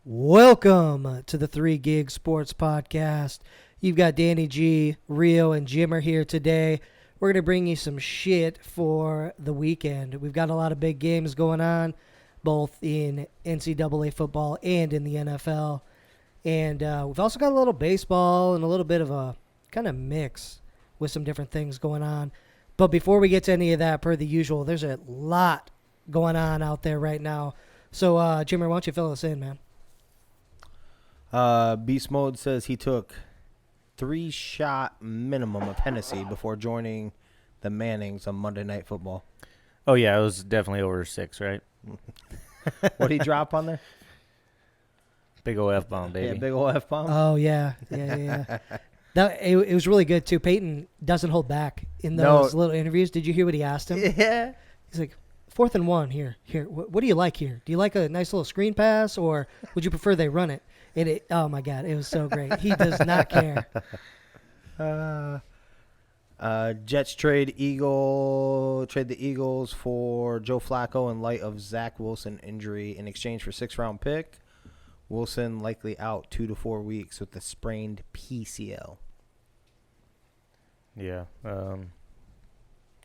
Welcome to the 3 Gig Sports Podcast. You've got Danny G, Rio, and Jim are here today. We're going to bring you some shit for the weekend. We've got a lot of big games going on, both in NCAA football and in the NFL. And we've also got a little baseball and a little bit of a kind of mix with some different things going on. But before we get to any of that, per the usual, there's a lot going on out there right now. So, Jimmer, why don't you fill us in, man? Beast Mode says he took 3-shot minimum of Hennessy before joining the Mannings on Monday Night Football. Oh, yeah, it was definitely over 6, right? What'd he drop on there? Big ol' F-bomb, baby. Yeah, big ol' F-bomb. Oh, yeah. It was really good, too. Peyton doesn't hold back in those little interviews. Did you hear what he asked him? Yeah. He's like, 4th and 1 here. What do you like here? Do you like a nice little screen pass, or would you prefer they run it? Oh, my God, it was so great. He does not care. Jets trade the Eagles for Joe Flacco in light of Zach Wilson injury in exchange for 6th-round pick. Wilson likely out 2 to 4 weeks with the sprained PCL. Yeah.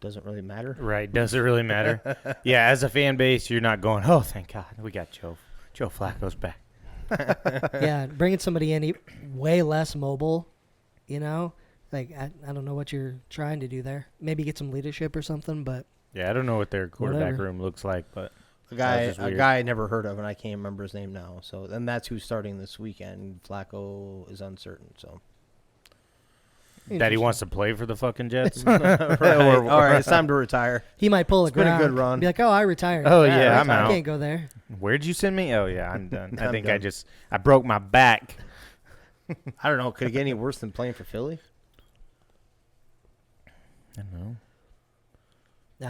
Doesn't really matter. Right, doesn't really matter. Yeah, as a fan base, you're not going, oh, thank God, we got Joe Flacco's back. Yeah, bringing somebody in way less mobile, Like, I don't know what you're trying to do there. Maybe get some leadership or something, but... Yeah, I don't know what their quarterback room looks like, but... A guy I never heard of, and I can't remember his name now. So, and that's who's starting this weekend. Flacco is uncertain, so... That he wants to play for the fucking Jets? Right. All right, it's time to retire. He might pull It's been a good run. Be like, I retired. Oh, yeah, I'm out. I can't go there. Where'd you send me? Oh, yeah, I'm done. I think done. I broke my back. I don't know. Could it get any worse than playing for Philly? I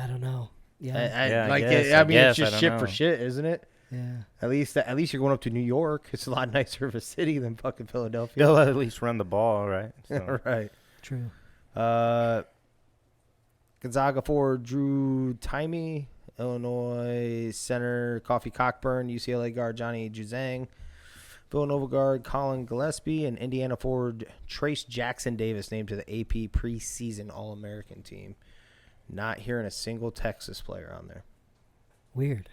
don't know. Yeah. I mean, it's just shit for shit, isn't it? Yeah. At least you're going up to New York. It's a lot nicer of a city than fucking Philadelphia. They'll at least run the ball, right? So. Right. True. Gonzaga forward Drew Timey, Illinois center Coffee Cockburn, UCLA guard Johnny Juzang, Villanova guard Colin Gillespie, and Indiana forward Trace Jackson Davis named to the AP preseason All-American team. Not hearing a single Texas player on there. Weird.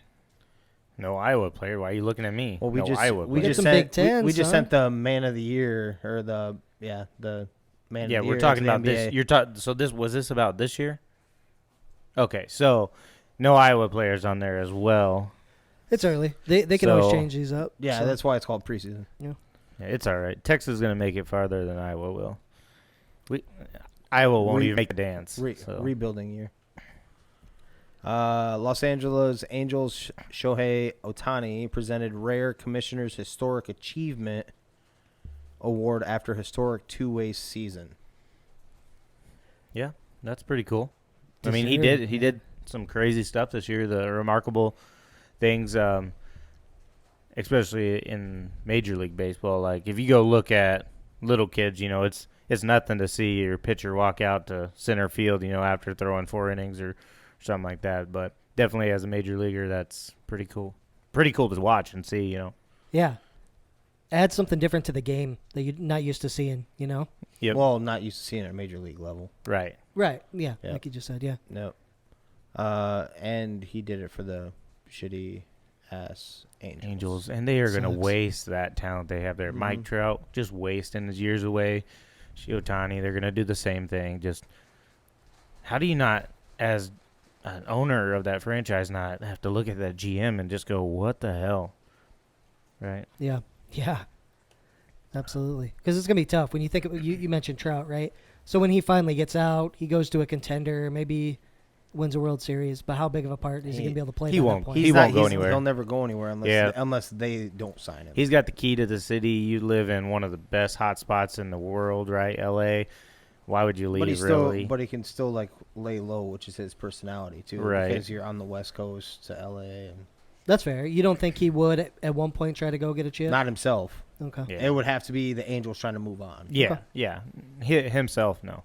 No Iowa player. Why are you looking at me? Well, we just Big Ten, we just sent the Man of the Year or the Man of the Year. Yeah, we're talking about this. So was this about this year? Okay, so no Iowa players on there as well. It's early. They can always change these up. Yeah, that's why it's called preseason. Yeah, it's all right. Texas is going to make it farther than Iowa will. Iowa won't even make the dance. Rebuilding year. Los Angeles Angels Shohei Ohtani presented Rare Commissioner's Historic Achievement Award after historic two-way season. Yeah, that's pretty cool. I mean, he he did some crazy stuff this year. The remarkable things, especially in Major League Baseball. Like if you go look at little kids, it's nothing to see your pitcher walk out to center field, after throwing 4 innings or something like that. But definitely as a major leaguer, that's pretty cool. Pretty cool to watch and see, Yeah. Add something different to the game that you're not used to seeing, Yep. Well, not used to seeing it at major league level. Right. Right. Yeah. Yep. Like you just said. Yeah. Nope. And he did it for the shitty ass Angels. And they are going to Sucks. waste that talent they have there. Mm-hmm. Mike Trout just wasting his years away. Ohtani, they're going to do the same thing. Just how do you not, as an owner of that franchise, not have to look at that GM and just go, what the hell? Right? Yeah. Yeah. Absolutely. Because it's going to be tough. When you think of, you mentioned Trout, right? So when he finally gets out, he goes to a contender, maybe wins a World Series. But how big of a part is he going to be able to play? He won't. That point? He won't go anywhere. He'll never go anywhere unless they don't sign him. He's got the key to the city. You live in one of the best hot spots in the world, right? L.A. Why would you leave, But he can still, lay low, which is his personality, too. Right. Because you're on the West Coast to L.A. And That's fair. You don't think he would at one point try to go get a chip? not himself. Okay. Yeah. It would have to be the Angels trying to move on. Yeah, Okay. yeah. Himself, no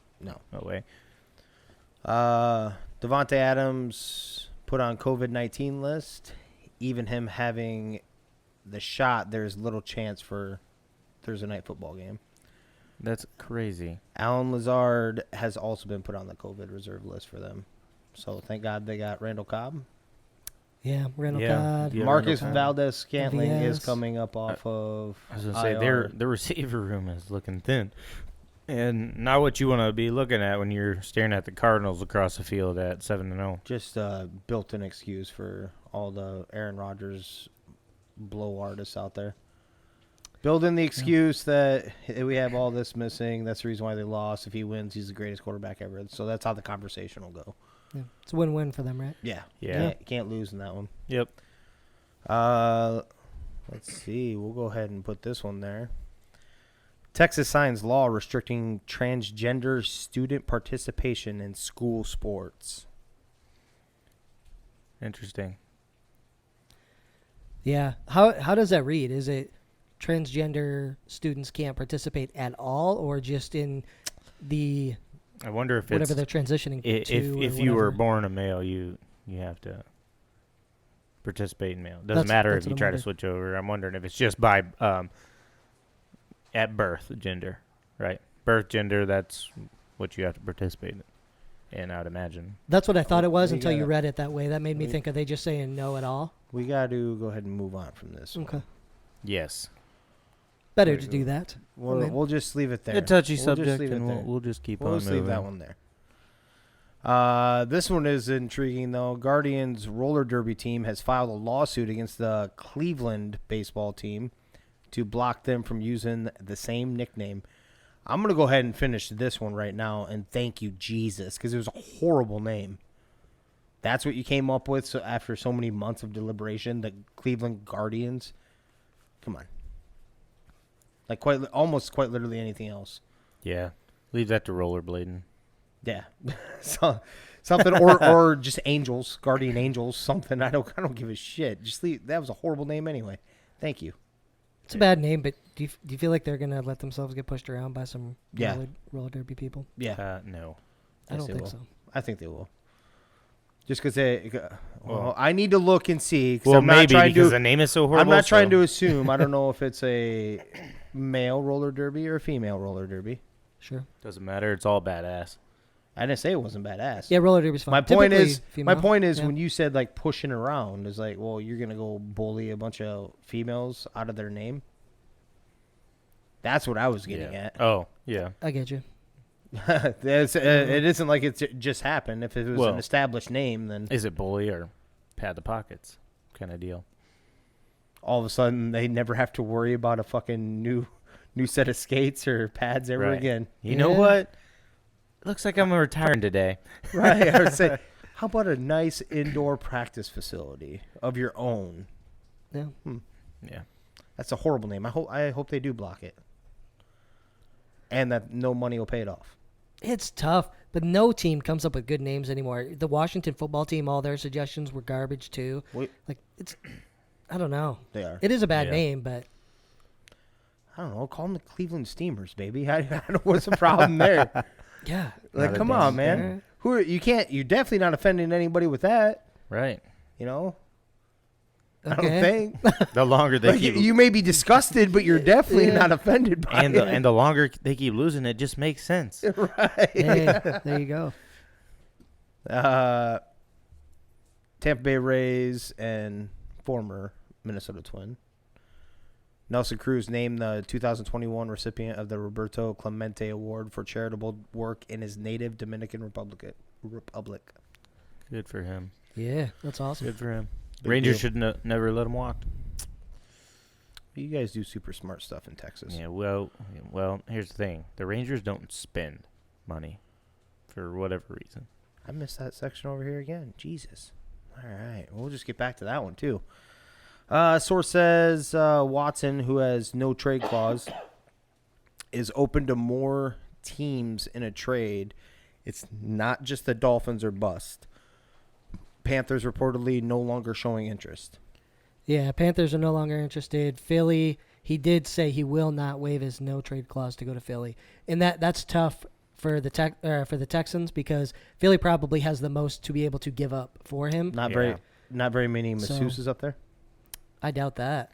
way. Devontae Adams put on COVID-19 list, even him having the shot, there's little chance for Thursday night football game. That's crazy. Alan Lazard has also been put on the COVID reserve list for them. So thank God they got Randall Cobb. Yeah, Randall Yeah. Cobb. Yeah, Marcus Randall Cobb. Valdez-Scantling is VS. coming up off of I was going to say, IR. their receiver room is looking thin. And not what you want to be looking at when you're staring at the Cardinals across the field at 7-0. Just built-in excuse for all the Aaron Rodgers blow artists out there. Build in the excuse that we have all this missing. That's the reason why they lost. If he wins, he's the greatest quarterback ever. So that's how the conversation will go. Yeah. It's a win-win for them, right? Yeah. Yeah. Can't lose in that one. Yep. Let's see. We'll go ahead and put this one there. Texas signs law restricting transgender student participation in school sports. Interesting. Yeah. How does that read? Is it transgender students can't participate at all, or just in the I wonder if whatever it's they're transitioning to? if you were born a male, you have to participate in male. Doesn't That's- matter that's if you what I'm try to wondering. switch over. I'm wondering if it's just by at birth gender, right? Birth gender, that's what you have to participate in. And I'd imagine. That's what I thought it was We until you gotta- read it that way. That made me we- think, are they just saying no at all? We got to go ahead and move on from this. Okay. Yes. Better There to you do go. that. We'll, I mean- we'll just leave it there. A touchy We'll just subject, leave it and there. we'll just keep We'll on just moving. leave that one there. This one is intriguing, though. Guardians roller derby team has filed a lawsuit against the Cleveland baseball team to block them from using the same nickname. I'm going to go ahead and finish this one right now, and thank you, Jesus, because it was a horrible name. That's what you came up with so after so many months of deliberation, the Cleveland Guardians. Come on. Like almost quite literally anything else. Yeah. Leave that to rollerblading. Yeah, something or just angels, guardian angels, something. I don't give a shit. Just leave. That was a horrible name anyway. Thank you. It's a bad name, but do you feel like they're going to let themselves get pushed around by some Yeah. roller derby people? Yeah, No. I Yes, don't they think will. so. I think they will. Just because they. Well, Well- I need to look and see. Well, I'm not maybe trying because to. the name is so horrible. I'm not trying so- to assume. I don't know if it's a male roller derby or a female roller derby. Sure. Doesn't matter. It's all badass. I didn't say it wasn't badass. Yeah, roller derby's fine. My point Typically is, female. when you said like pushing around, is like, well, you're gonna go bully a bunch of females out of their name. That's what I was getting at. Oh, yeah. I get you. It isn't like it's just happened. If it was Well- an established name, then Is it bully or pad the pockets kind of deal? all of a sudden they never have to worry about a fucking new set of skates or pads ever Right. again. You know Yeah. what? Looks like I'm retiring today. Right? I would say, how about a nice indoor practice facility of your own? Yeah. Yeah. That's a horrible name. I hope they do block it, and that no money will pay it off. It's tough, but no team comes up with good names anymore. The Washington football team, all their suggestions were garbage too. Like it's, I don't know. They are. It is a bad Yeah. name, but I don't know. Call them the Cleveland Steamers, baby. I don't know what's the problem there. yeah. Like, Not a come damn on, man. thing. Who are you? Can't you're definitely not offending anybody with that. Right. You know. I Okay. don't think. The longer they Like, keep you may be disgusted, but you're definitely Yeah. not offended by and it. the longer they keep losing, it just makes sense. Right. Hey, there you go. Tampa Bay Rays and former Minnesota Twin. Nelson Cruz named the 2021 recipient of the Roberto Clemente Award for charitable work in his native Dominican Republic. Good for him. Yeah, that's awesome. Good for him. Big Rangers deal. should never let him walk. You guys do super smart stuff in Texas. Yeah. Well. Here's the thing: the Rangers don't spend money for whatever reason. I missed that section over here again. Jesus. All right. We'll just get back to that one, too. Source says Watson, who has no trade clause, is open to more teams in a trade. It's not just the Dolphins or bust. Panthers reportedly no longer showing interest. Yeah, Panthers are no longer interested. Philly, he did say he will not waive his no trade clause to go to Philly, and that's tough for the Texans because Philly probably has the most to be able to give up for him. Not Yeah. very many So- masseuses up there. I doubt that.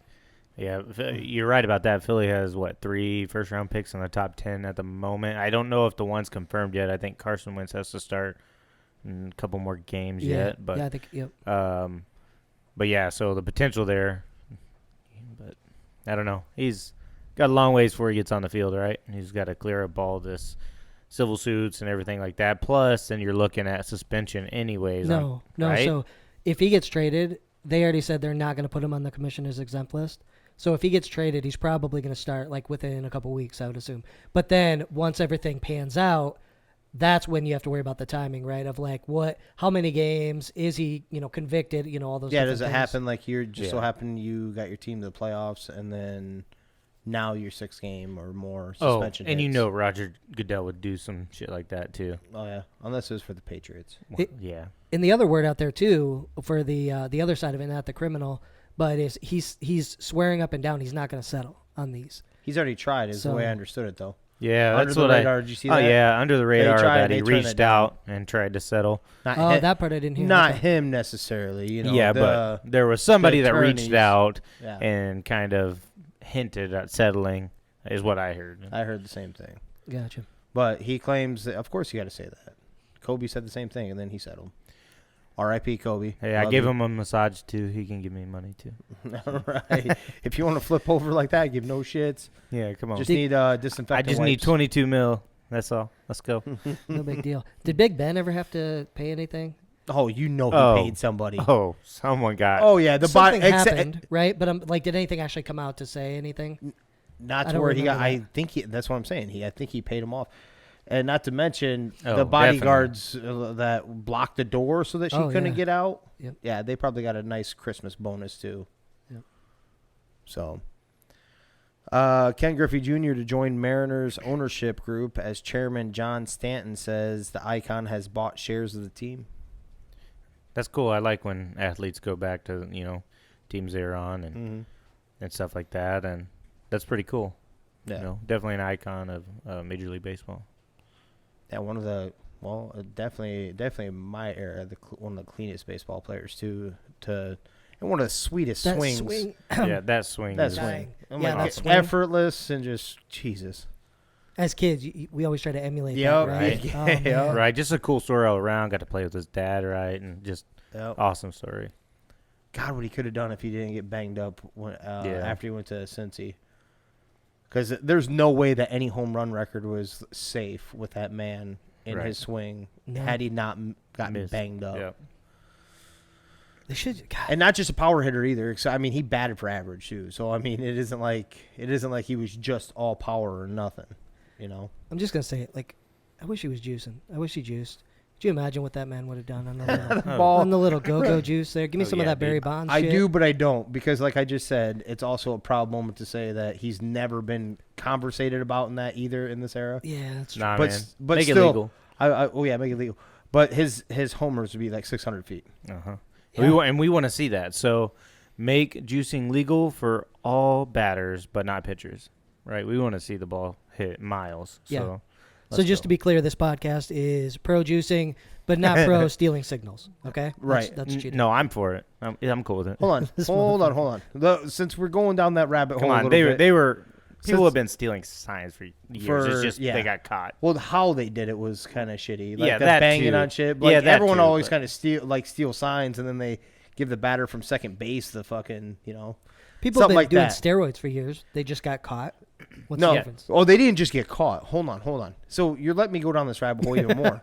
Yeah, you're right about that. Philly has, 3 first-round picks in the top 10 at the moment. I don't know if the one's confirmed yet. I think Carson Wentz has to start in a couple more games yet. But, I think, yep. But, yeah, so the potential there. But I don't know. He's got a long ways before he gets on the field, right? He's got to clear up all this civil suits and everything like that. Plus, then you're looking at suspension anyways. No. Right? So if he gets traded, they already said they're not going to put him on the commissioner's exempt list. So if he gets traded, he's probably going to start within a couple weeks, I would assume. But then once everything pans out, that's when you have to worry about the timing, right? Of how many games is he, convicted? All those. Yeah, different does it things. happen you're just so happen you got your team to the playoffs and then now your 6th game or more suspension? And hits. Roger Goodell would do some shit like that too. Oh yeah, unless it was for the Patriots. Yeah. And the other word out there too for the other side of it, not the criminal, but is he's swearing up and down he's not going to settle on these. He's already tried, is the So- way I understood it though. Yeah, Under that's the what radar, did you see that? Oh yeah, under the radar that he they turned reached it down. out and tried to settle. Not Oh, him, that part I didn't hear. not Okay. him necessarily. Yeah, but there was somebody that reached attorneys. out yeah, and kind of hinted at settling, is what I heard. I heard the same thing. Gotcha. But he claims that, of course, you got to say that. Kobe said the same thing, and then he settled. R.I.P. Kobe. Hey, I Love gave you. him a massage too. He can give me money too. All right. If you want to flip over like that, give no shits. Yeah, come on. Just need disinfectant I just need wipes. 22 mil. That's all. Let's go. No big deal. Did Big Ben ever have to pay anything? Oh, you know he Oh. paid somebody. Oh, someone got. Oh, yeah. The Something bot happened, right? But did anything actually come out to say anything? Not I to don't where he got. remember I think that's what I'm saying. I think he paid him off, and not to mention Oh, the bodyguards that blocked the door so that she Oh, couldn't yeah. get out. Yep. Yeah, they probably got a nice Christmas bonus too. Yep. So, Ken Griffey Jr. to join Mariners ownership group as chairman. John Stanton says the icon has bought shares of the team. That's cool. I like when athletes go back to teams they're on and stuff like that, and that's pretty cool. Yeah, Definitely an icon of Major League Baseball. yeah. One of the definitely in my era, one of the cleanest baseball players too. And one of the sweetest That swings. swing. Yeah, that swing. That is- swing. I'm Yeah, like, that it's swing. effortless and just Jesus. As kids, we always try to emulate Yep. that, right? Right. Oh, Yeah. man. Right, just a cool story all around. Got to play with his dad, right, and just Yep. awesome story. God, what he could have done if he didn't get banged up Yeah. after he went to Cincy. Because there's no way that any home run record was safe with that man in Right. his swing No. had he not gotten Missed. banged up. Yep. They should. God, And not just a power hitter either. So, I mean, he batted for average too. So I mean, it isn't like he was just all power or nothing. I'm just gonna say it. I wish he was juicing. I wish he juiced. Could you imagine what that man would have done on the little, Ball. on the little go-go juice there? Give me Oh, some of yeah, that Barry dude. Bonds I shit. do, but I don't, because like I just said, it's also a proud moment to say that he's never been conversated about in that either in this era. Yeah, that's true. Nah, But man. but Make still, it legal. Oh yeah, make it legal. But his homers would be like 600 feet. Uh-huh. Yeah. We want to see that. So make juicing legal for all batters, but not pitchers. Right? We want to see the ball hit miles. Yeah. So, So just to be clear, this podcast is pro juicing, but not pro stealing signals. Okay, Right. That's cheating. No, I'm for it. I'm cool with it. Hold on, This hold on. Since we're going down that rabbit Come hole, a on, little bit, they were people Since- have been stealing signs for years. It's just yeah. they got caught. Well, how they did it was kind of shitty. Like Yeah, the that banging too. on shit. Yeah, Like that everyone too, always but- kind of steal signs, and then they give the batter from second base the fucking People have something been like doing that. steroids for years. They just got caught. What's No, the difference? oh, they didn't just get caught. Hold on. So you're letting me go down this rabbit hole even more.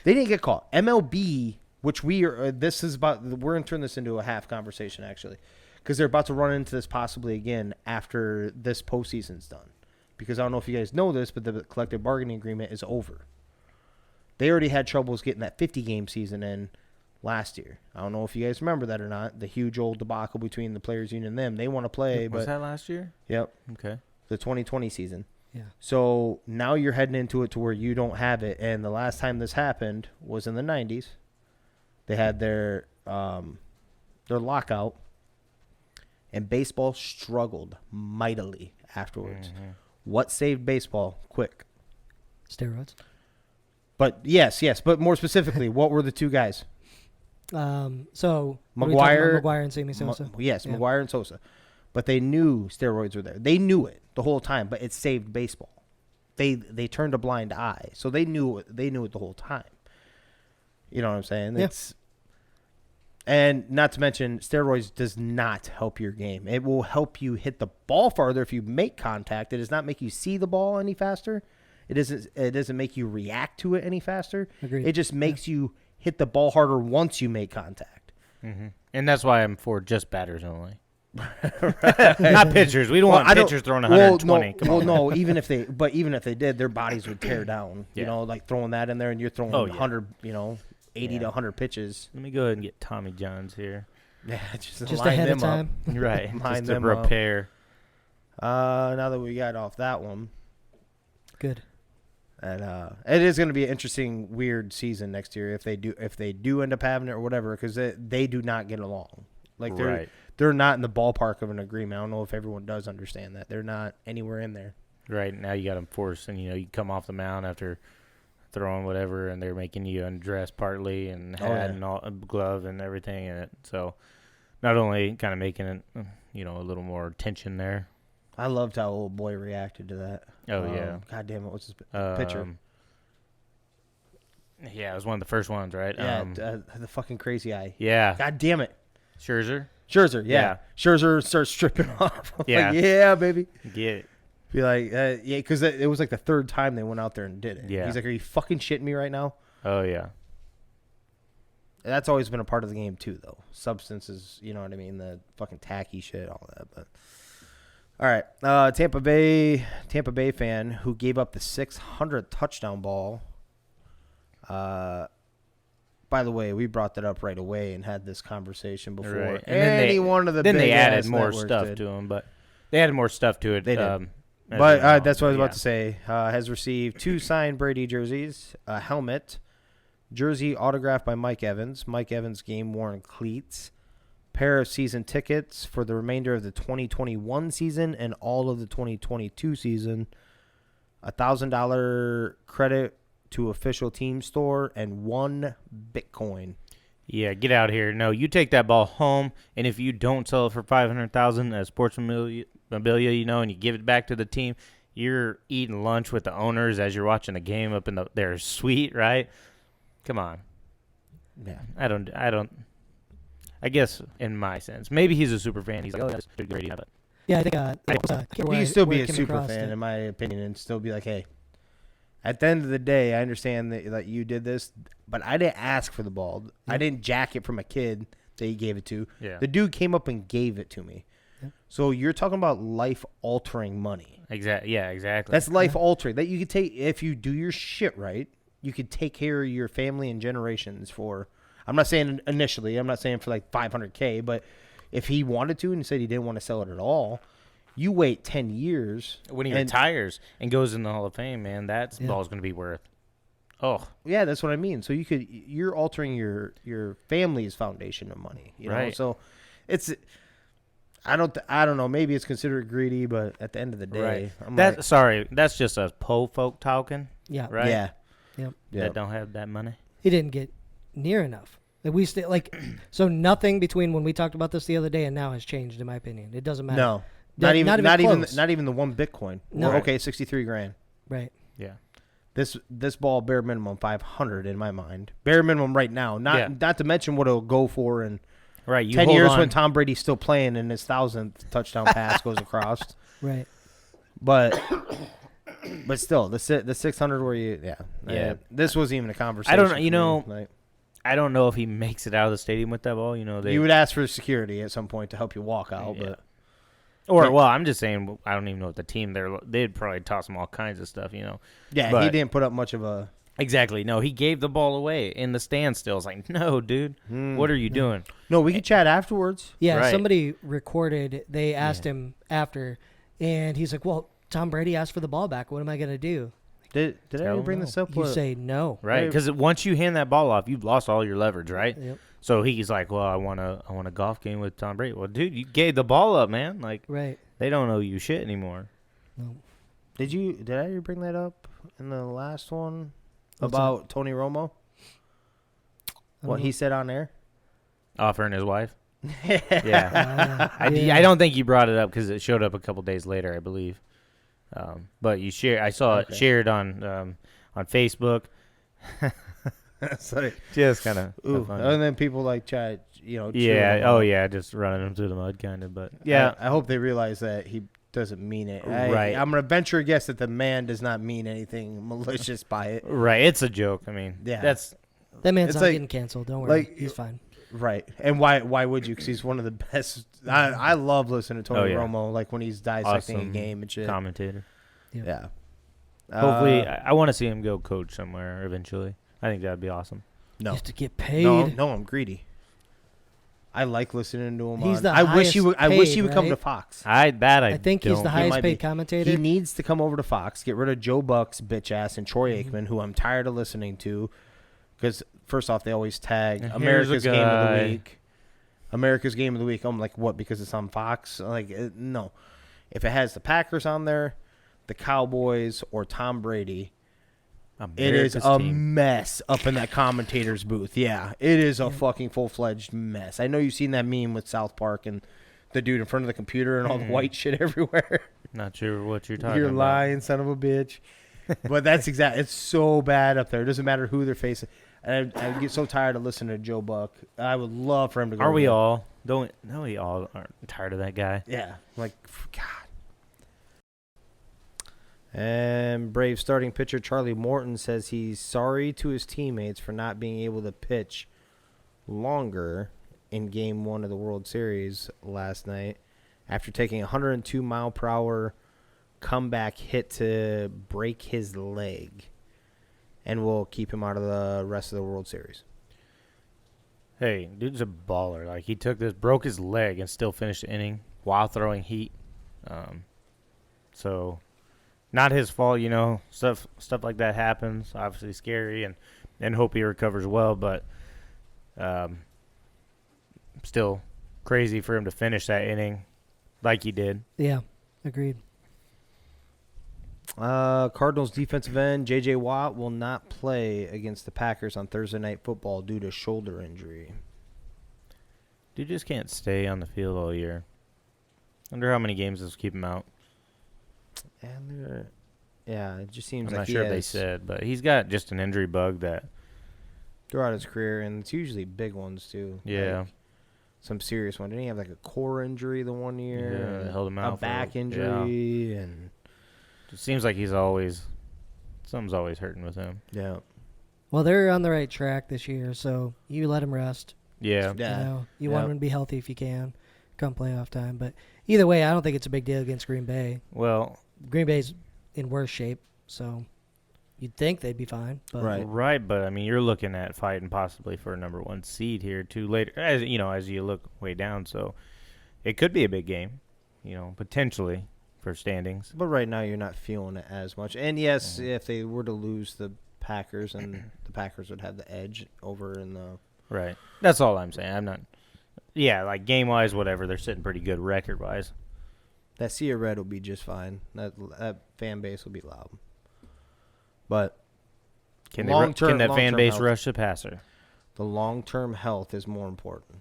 They didn't get caught. MLB, which we are. This is about. We're gonna turn this into a half conversation actually, because they're about to run into this possibly again after this postseason's done. Because I don't know if you guys know this, but the collective bargaining agreement is over. They already had troubles getting that 50-game season in last year. I don't know if you guys remember that or not. The huge old debacle between the players' union and them. They want to play, Was but that last year? yep, Okay. the 2020 season. Yeah. So now you're heading into it to where you don't have it. And the last time this happened was in the 90s. They had their lockout, and baseball struggled mightily afterwards. Mm-hmm. What saved baseball? Quick. Steroids. But yes, but more specifically, what were the two guys? So what are we talking about? McGuire- McGuire and Sammy Sosa. Yes, Yeah. McGuire and Sosa. but they knew steroids were there. They knew it the whole time, but it saved baseball. They turned a blind eye, so they knew it the whole time. You know what I'm saying? Yeah. And not to mention, steroids does not help your game. It will help you hit the ball farther if you make contact. It does not make you see the ball any faster. It doesn't make you react to it any faster. Agreed. It just makes you hit the ball harder once you make contact. Mm-hmm. And that's why I'm for just batters only. Not pitchers. We don't want pitchers throwing 120. No. Even if they did, their bodies would tear down. You know, like throwing that in there, and you're throwing 100. 80 to 100 pitches. Let me go ahead and get Tommy Johns here. Yeah, just ahead of time. Right. Line just to them repair. Now that we got off that one. Good. And it is going to be an interesting, weird season next year if they do end up having it or whatever, because they do not get along. Like they're not in the ballpark of an agreement. I don't know if everyone does understand that. They're not anywhere in there. Right. Now you got them forced, and you come off the mound after throwing whatever, and they're making you undress partly and hat and all, glove and everything in it. So not only kind of making it, a little more tension there. I loved how old boy reacted to that. Oh, yeah. God damn it. What's his pitcher? Yeah, it was one of the first ones, right? Yeah, the fucking crazy eye. Yeah. God damn it. Scherzer, yeah. Scherzer starts stripping off. Yeah. Like, yeah, baby. Get it. Be like, yeah, because it was like the third time they went out there and did it. Yeah. He's like, are you fucking shitting me right now? Oh, yeah. That's always been a part of the game, too, though. Substances, you know what I mean? The fucking tacky shit, all that. But all right. Tampa Bay fan who gave up the 600th touchdown ball. By the way, we brought that up right away and had this conversation before. Right. And one of the then they added big-ass more networks stuff did. to him, but they added more stuff to it. They did. But That's what I was about to say. Has received 2 signed Brady jerseys, a helmet, jersey autographed by Mike Evans, game-worn cleats, pair of season tickets for the remainder of the 2021 season and all of the 2022 season, $1,000 credit to official team store, and 1 Bitcoin. Yeah, get out here. No, you take that ball home, and if you don't sell it for $500,000 as sports memorabilia, and you give it back to the team, you're eating lunch with the owners as you're watching the game up in their suite, right? Come on. Yeah. I guess in my sense, maybe he's a super fan. He's like, oh, that's a good idea, but Yeah, I think You can still be a super fan, in my opinion, and still be like, hey, at the end of the day, I understand that you did this, but I didn't ask for the ball. I didn't jack it from a kid that he gave it to. Yeah. The dude came up and gave it to me. Yeah. So you're talking about life-altering money. Yeah, exactly. That's life-altering. That you could take, if you do your shit right, you could take care of your family and generations for, I'm not saying initially, I'm not saying for like $500K, but if he wanted to and he said he didn't want to sell it at all, you wait 10 years. When he retires and goes in the Hall of Fame, man, that ball's going to be worth. Oh. Yeah, that's what I mean. So you're altering your family's foundation of money, you know? Right. So it's, I don't know, maybe it's considered greedy, but at the end of the day, right. That's just a po folk talking. Yeah. Right? Yeah. Yep. That don't have that money. He didn't get near enough. So nothing between when we talked about this the other day and now has changed, in my opinion. It doesn't matter. No. Not even close. not even the 1 Bitcoin. No. Well, okay, $63,000. Right. Yeah. This ball bare minimum 500 in my mind. Bare minimum right now. Not to mention what it'll go for in right. 10 years when Tom Brady's still playing and his 1,000th touchdown pass goes across. Right. But still, the 600 where you this wasn't even a conversation. I don't know. I don't know if he makes it out of the stadium with that ball. You would ask for security at some point to help you walk out, but. I'm just saying, I don't even know what the team they'd probably toss him all kinds of stuff, Yeah, but he didn't put up much of a. Exactly. No, he gave the ball away in the standstill. It's like, no, dude, what are you doing? No, we could chat afterwards. Yeah, right. Somebody recorded. They asked him after, and he's like, "Well, Tom Brady asked for the ball back. What am I gonna do?" Did I ever bring this up? You say no, right? Because once you hand that ball off, you've lost all your leverage, right? Yep. So he's like, "Well, I want a golf game with Tom Brady." Well, dude, you gave the ball up, man. Like, right? They don't owe you shit anymore. No. Did I ever bring that up in the last one about Tony Romo? What he said on air? Offering his wife. Yeah. I don't think you brought it up because it showed up a couple days later, I believe. But you share. I saw it shared on Facebook. So, Just kind of funny. and then people like chat, Yeah. cheering him Oh on. yeah. Just running them through the mud, kind of. But yeah. I hope they realize that he doesn't mean it. Right. I'm gonna venture a guess that the man does not mean anything malicious by it. Right. It's a joke. I mean. Yeah. That man's It's not like- getting canceled. Don't worry. like- He's fine. Right. And why would you? Because he's one of the best. I love listening to Tony Romo, like when he's dissecting Awesome a game and shit. commentator. Yeah. Hopefully, I want to see him go coach somewhere eventually. I think that'd be awesome. You No. have to get paid. No, I'm greedy. I like listening to him. He's on, the I wish he would. I wish he highest would come paid, to right? Fox. I think he's don't. the He highest might paid be. commentator. He needs to come over to Fox, get rid of Joe Buck's bitch ass and Troy Aikman, who I'm tired of listening to. Because first off, they always tag And here's a America's Game of the guy. Week. America's Game of the Week. I'm like, what? Because it's on Fox? Like, no. If it has the Packers on there, the Cowboys, or Tom Brady, it is America's a team. mess up in that commentator's booth. Yeah, it is a fucking full-fledged mess. I know you've seen that meme with South Park and the dude in front of the computer and all the white shit everywhere. Not sure what you're talking You're about. lying, son of a bitch. But that's it's so bad up there. It doesn't matter who they're facing. And I get so tired of listening to Joe Buck. I would love for him to go. Are we there. all? No, we all aren't tired of that guy. Yeah, like, God. And Brave starting pitcher Charlie Morton says he's sorry to his teammates for not being able to pitch longer in Game 1 of the World Series last night after taking a 102-mile-per-hour comeback hit to break his leg, and will keep him out of the rest of the World Series. Hey, dude's a baller. Like, he broke his leg and still finished the inning while throwing heat. So, not his fault, Stuff like that happens. Obviously scary, and hope he recovers well. But still crazy for him to finish that inning like he did. Yeah, agreed. Cardinals defensive end J.J. Watt will not play against the Packers on Thursday Night Football due to shoulder injury. Dude just can't stay on the field all year. Wonder how many games this will keep him out. And yeah, it just seems I'm like not he sure if they has said, but he's got just an injury bug that. throughout his career, and it's usually big ones too. Yeah. Like some serious one. Didn't he have like a core injury the one year? Yeah, and held him a out for- back injury, and It seems like something's always hurting with him. yeah, Well, they're on the right track this year, so you let him rest. Yeah. yeah. You want him to be healthy if you can, come playoff time. But either way, I don't think it's a big deal against Green Bay. Well, Green Bay's in worse shape, so you'd think they'd be fine. But right, but I mean, you're looking at fighting possibly for a number 1 seed here too later, as you look way down. So it could be a big game, potentially for standings. But right now, you're not feeling it as much. And yes, if they were to lose the Packers, and the Packers would have the edge over in the. Right. That's all I'm saying. I'm not. Yeah, like game wise, whatever. They're sitting pretty good record wise. That Sea of Red will be just fine. That fan base will be loud. But Can long-term- that fan long-term base health. rush the passer? the long-term health is more important.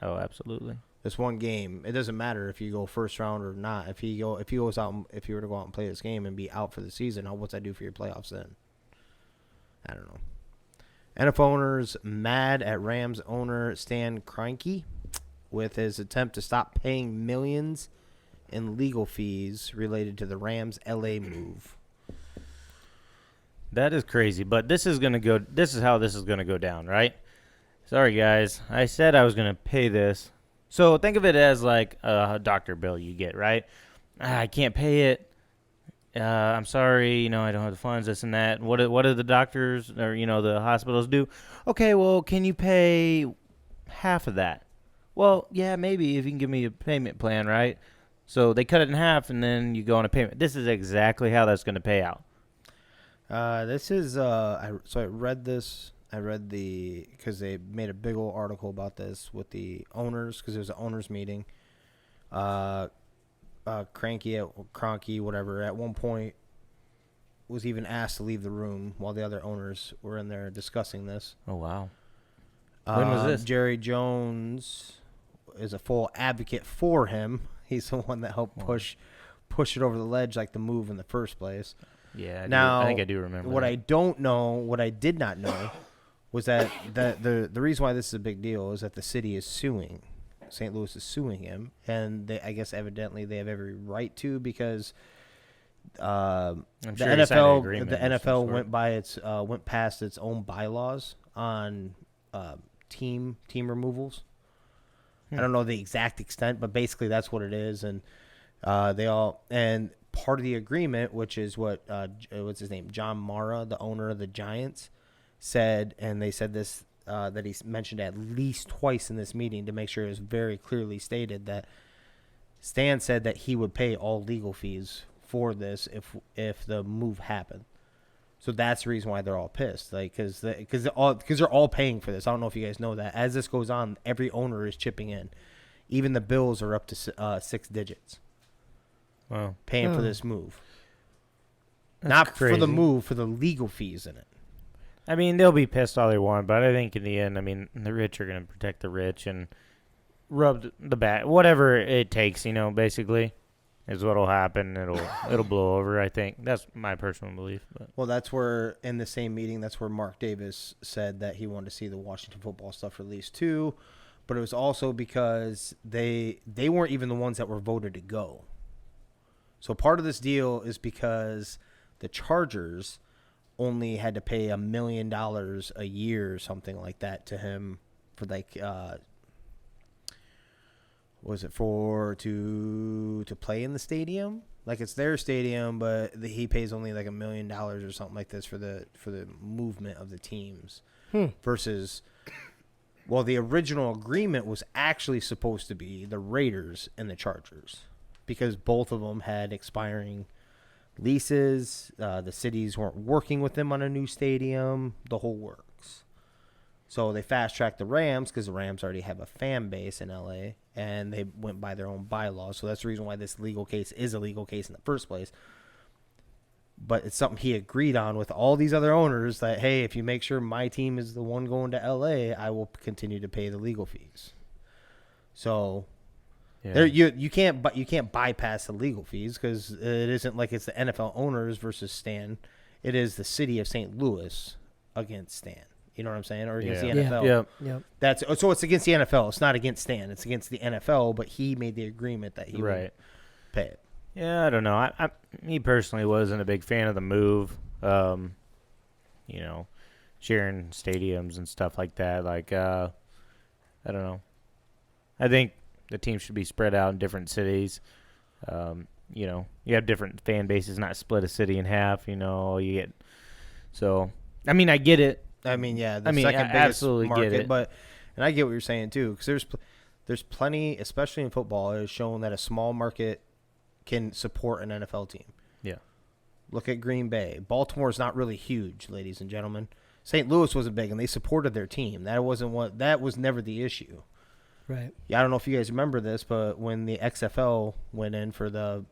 Oh, absolutely. This one game, it doesn't matter if you go first round or not. If you were to go out and play this game and be out for the season, what's that do for your playoffs then? I don't know. NFL owners mad at Rams owner Stan Kroenke with his attempt to stop paying millions in legal fees related to the Rams' LA move. That is crazy, but this is how this is gonna go down, right? Sorry guys, I said I was gonna pay this. So think of it as like a doctor bill you get, right? I can't pay it. I'm sorry, I don't have the funds, this and that. What do the doctors or the hospitals do? Okay, well, can you pay half of that? Well, yeah, maybe if you can give me a payment plan, right? So they cut it in half, and then you go on a payment. This is exactly how that's going to pay out. This is I read this. Because they made a big old article about this with the owners, because there was an owners meeting. Kroenke, whatever, at one point was even asked to leave the room while the other owners were in there discussing this. Oh, wow. When was this? Jerry Jones is a full advocate for him. He's the one that helped push it over the ledge, like the move in the first place. Yeah. Now, I think I do remember. What that. I don't know, what I did not know, was that the reason why this is a big deal is that the city is suing. St. Louis is suing him, and I guess evidently they have every right to, because the NFL went past its own bylaws on team removals. I don't know the exact extent, but basically that's what it is, and and part of the agreement, which is what what's his name, John Mara, the owner of the Giants, said, and they said this that he mentioned at least twice in this meeting to make sure it was very clearly stated that Stan said that he would pay all legal fees for this if the move happened. So that's the reason why they're all pissed, like because they're all paying for this. I don't know if you guys know that. As this goes on, every owner is chipping in. Even the bills are up to 6 digits. Wow, paying for this move. That's Not crazy. for the move, for the legal fees in it. I mean, they'll be pissed all they want, but I think in the end, I mean, the rich are going to protect the rich and rub the back, whatever it takes, basically, is what'll happen. It'll blow over, I think. That's my personal belief. But. Well, that's where, in the same meeting, that's where Mark Davis said that he wanted to see the Washington football stuff released too, but it was also because they weren't even the ones that were voted to go. So part of this deal is because the Chargers only had to pay $1 million a year or something like that to him for to play in the stadium? Like, it's their stadium, but he pays only like $1 million or something like this for the movement of the teams. Versus, well, the original agreement was actually supposed to be the Raiders and the Chargers, because both of them had expiring leases. The cities weren't working with them on a new stadium, the whole works. So they fast-tracked the Rams because the Rams already have a fan base in L.A., and they went by their own bylaws. So that's the reason why this legal case is a legal case in the first place. But it's something he agreed on with all these other owners that, hey, if you make sure my team is the one going to L.A., I will continue to pay the legal fees. So... Yeah. There, you can't bypass the legal fees, because it isn't like it's the NFL owners versus Stan. It is the city of St. Louis against Stan. You know what I'm saying? Or against the NFL. Yeah. So it's against the NFL. It's not against Stan. It's against the NFL. But he made the agreement that he would pay it. Yeah, I don't know. I me personally wasn't a big fan of the move. Sharing stadiums and stuff like that. Like, I don't know. I think the team should be spread out in different cities. You have different fan bases, not split a city in half. You get. So, I mean, I get it. I mean, yeah, the I second biggest absolutely market, get it. And I get what you're saying too, because there's plenty, especially in football, it has shown that a small market can support an NFL team. Yeah. Look at Green Bay. Baltimore is not really huge, ladies and gentlemen. St. Louis wasn't big, and they supported their team. That was never the issue. Right. Yeah, I don't know if you guys remember this, but when the XFL went in for the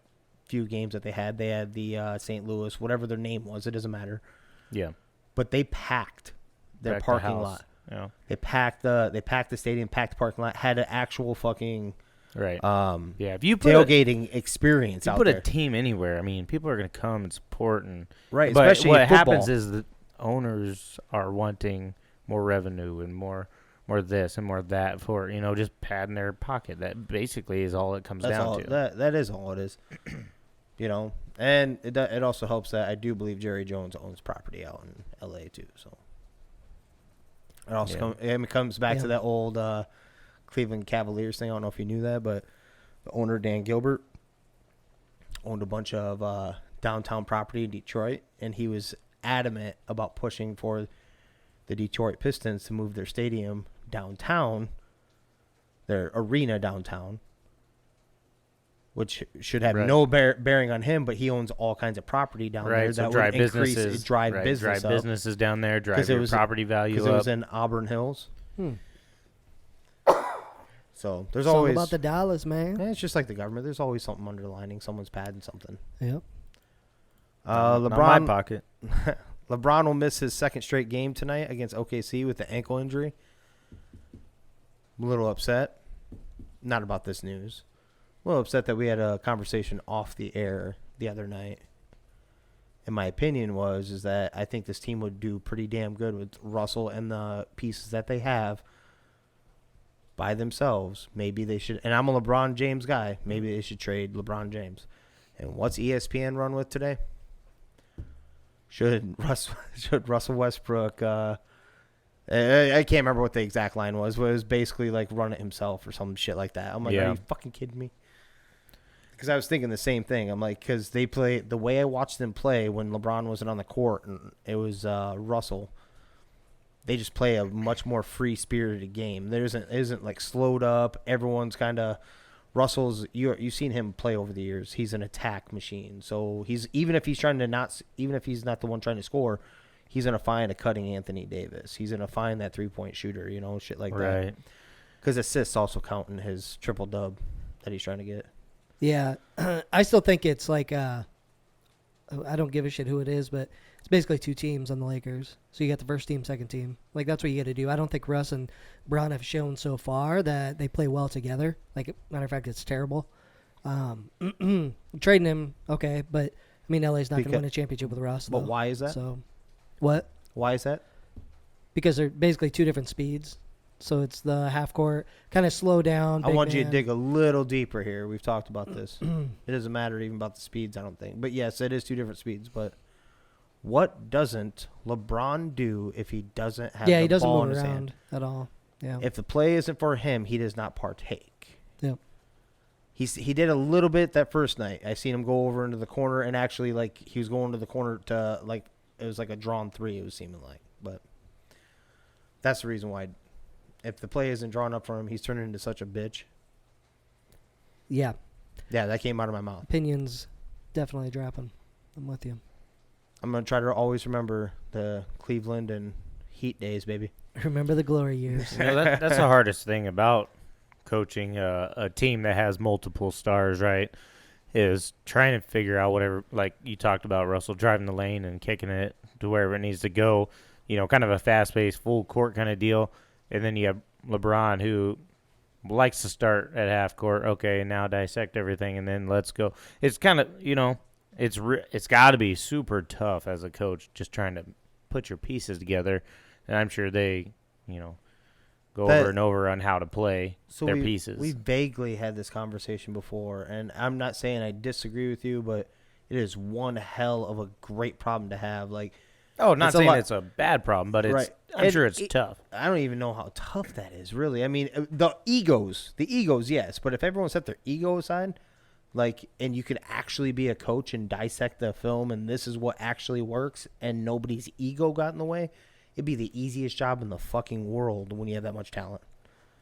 few games that they had the St. Louis, whatever their name was, it doesn't matter. Yeah. But they packed their parking lot. Yeah. They packed the stadium, packed the parking lot, had an actual fucking right. If you put tailgating experience out there. If you put a team anywhere, I mean, people are going to come and support. Right, but especially what in football. happens is the owners are wanting more revenue and more this and more that for, just padding their pocket. That basically is all it comes down to. That is all it is. And it also helps that I do believe Jerry Jones owns property out in L.A. too. So it also comes back to that old Cleveland Cavaliers thing. I don't know if you knew that, but the owner, Dan Gilbert, owned a bunch of downtown property in Detroit, and he was adamant about pushing for the Detroit Pistons to move their stadium downtown, their arena downtown, which should have no bearing on him, but he owns all kinds of property down there so that drive would increase businesses, drive businesses down there, drive your property value up. Because it was in Auburn Hills. So there's It's all always about the dollars, man. it's just like the government. There's always something underlining. Someone's padding something. Yep. Not my pocket. LeBron will miss his second straight game tonight against OKC with the ankle injury. I'm a little upset. not about this news. A little upset that we had a conversation off the air the other night. And my opinion is that I think this team would do pretty damn good with Russell and the pieces that they have by themselves. Maybe they should, and I'm a LeBron James guy, maybe they should trade LeBron James. And what's ESPN run with today? Should Russell Westbrook, I can't remember what the exact line was, but it was basically like run it himself or some shit like that. I'm like, Are you fucking kidding me? Because I was thinking the same thing. I'm like, because they play, the way I watched them play when LeBron wasn't on the court and it was Russell, they just play a much more free-spirited game. There isn't like slowed up. Everyone's kind of, Russell's, you've seen him play over the years. He's an attack machine. So even if he's not the one trying to score, he's going to find a cutting Anthony Davis. He's going to find that three-point shooter, shit like that. Right. Because assists also count in his triple-dub that he's trying to get. Yeah, I still think it's like I don't give a shit who it is, but it's basically two teams on the Lakers. So you got the first team, second team. Like, that's what you got to do. I don't think Russ and Brown have shown so far that they play well together. Like, matter of fact, it's terrible. Trading him, okay, but I mean, LA's not going to win a championship with Russ. But though. why is that? So, what? Why is that? Because they're basically two different speeds. So it's the half court, kind of slow down. I want you to dig a little deeper here. We've talked about this. It doesn't matter even about the speeds, I don't think. But yes, it is two different speeds. But what doesn't LeBron do if he doesn't have he the doesn't ball move in his around hand? at all. Yeah. If the play isn't for him, he does not partake. Yep. He did a little bit that first night. I seen him go over into the corner and actually like he was going to the corner to like it was like a drawn three. It was seeming like, but that's the reason why. If the play isn't drawn up for him, he's turning into such a bitch. Yeah. Yeah, that came out of my mouth. Opinions definitely dropping. I'm with you. I'm going to try to always remember the Cleveland and Heat days, baby. Remember the glory years. That's the hardest thing about coaching a team that has multiple stars, right, is trying to figure out whatever, like you talked about, Russell, driving the lane and kicking it to wherever it needs to go, kind of a fast-paced, full-court kind of deal. And then you have LeBron, who likes to start at half court. Okay, now dissect everything, and then let's go. It's kind of, it's got to be super tough as a coach, just trying to put your pieces together. And I'm sure they, go over and over on how to play their pieces. We vaguely had this conversation before, and I'm not saying I disagree with you, but it is one hell of a great problem to have. Like, not saying it's a bad problem, but it's right. I'm sure it's tough. I don't even know how tough that is, really. I mean, the egos, yes. But if everyone set their ego aside, like, and you could actually be a coach and dissect the film, and this is what actually works, and nobody's ego got in the way, it'd be the easiest job in the fucking world when you have that much talent.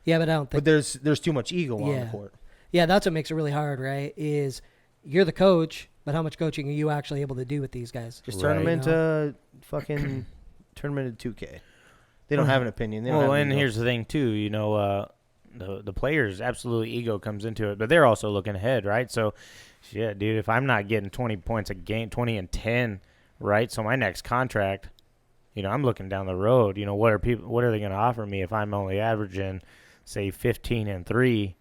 Yeah, but I don't think. But there's too much ego on the court. Yeah, that's what makes it really hard, right? Is you're the coach, but how much coaching are you actually able to do with these guys? Just turn them into fucking turn them into 2K. They don't have an opinion. And here's the thing too. The players absolutely ego comes into it, but they're also looking ahead, right? So, shit, dude, if I'm not getting 20 points a game, 20 and 10, right? So my next contract, I'm looking down the road. What are they going to offer me if I'm only averaging, say, 15 and 3?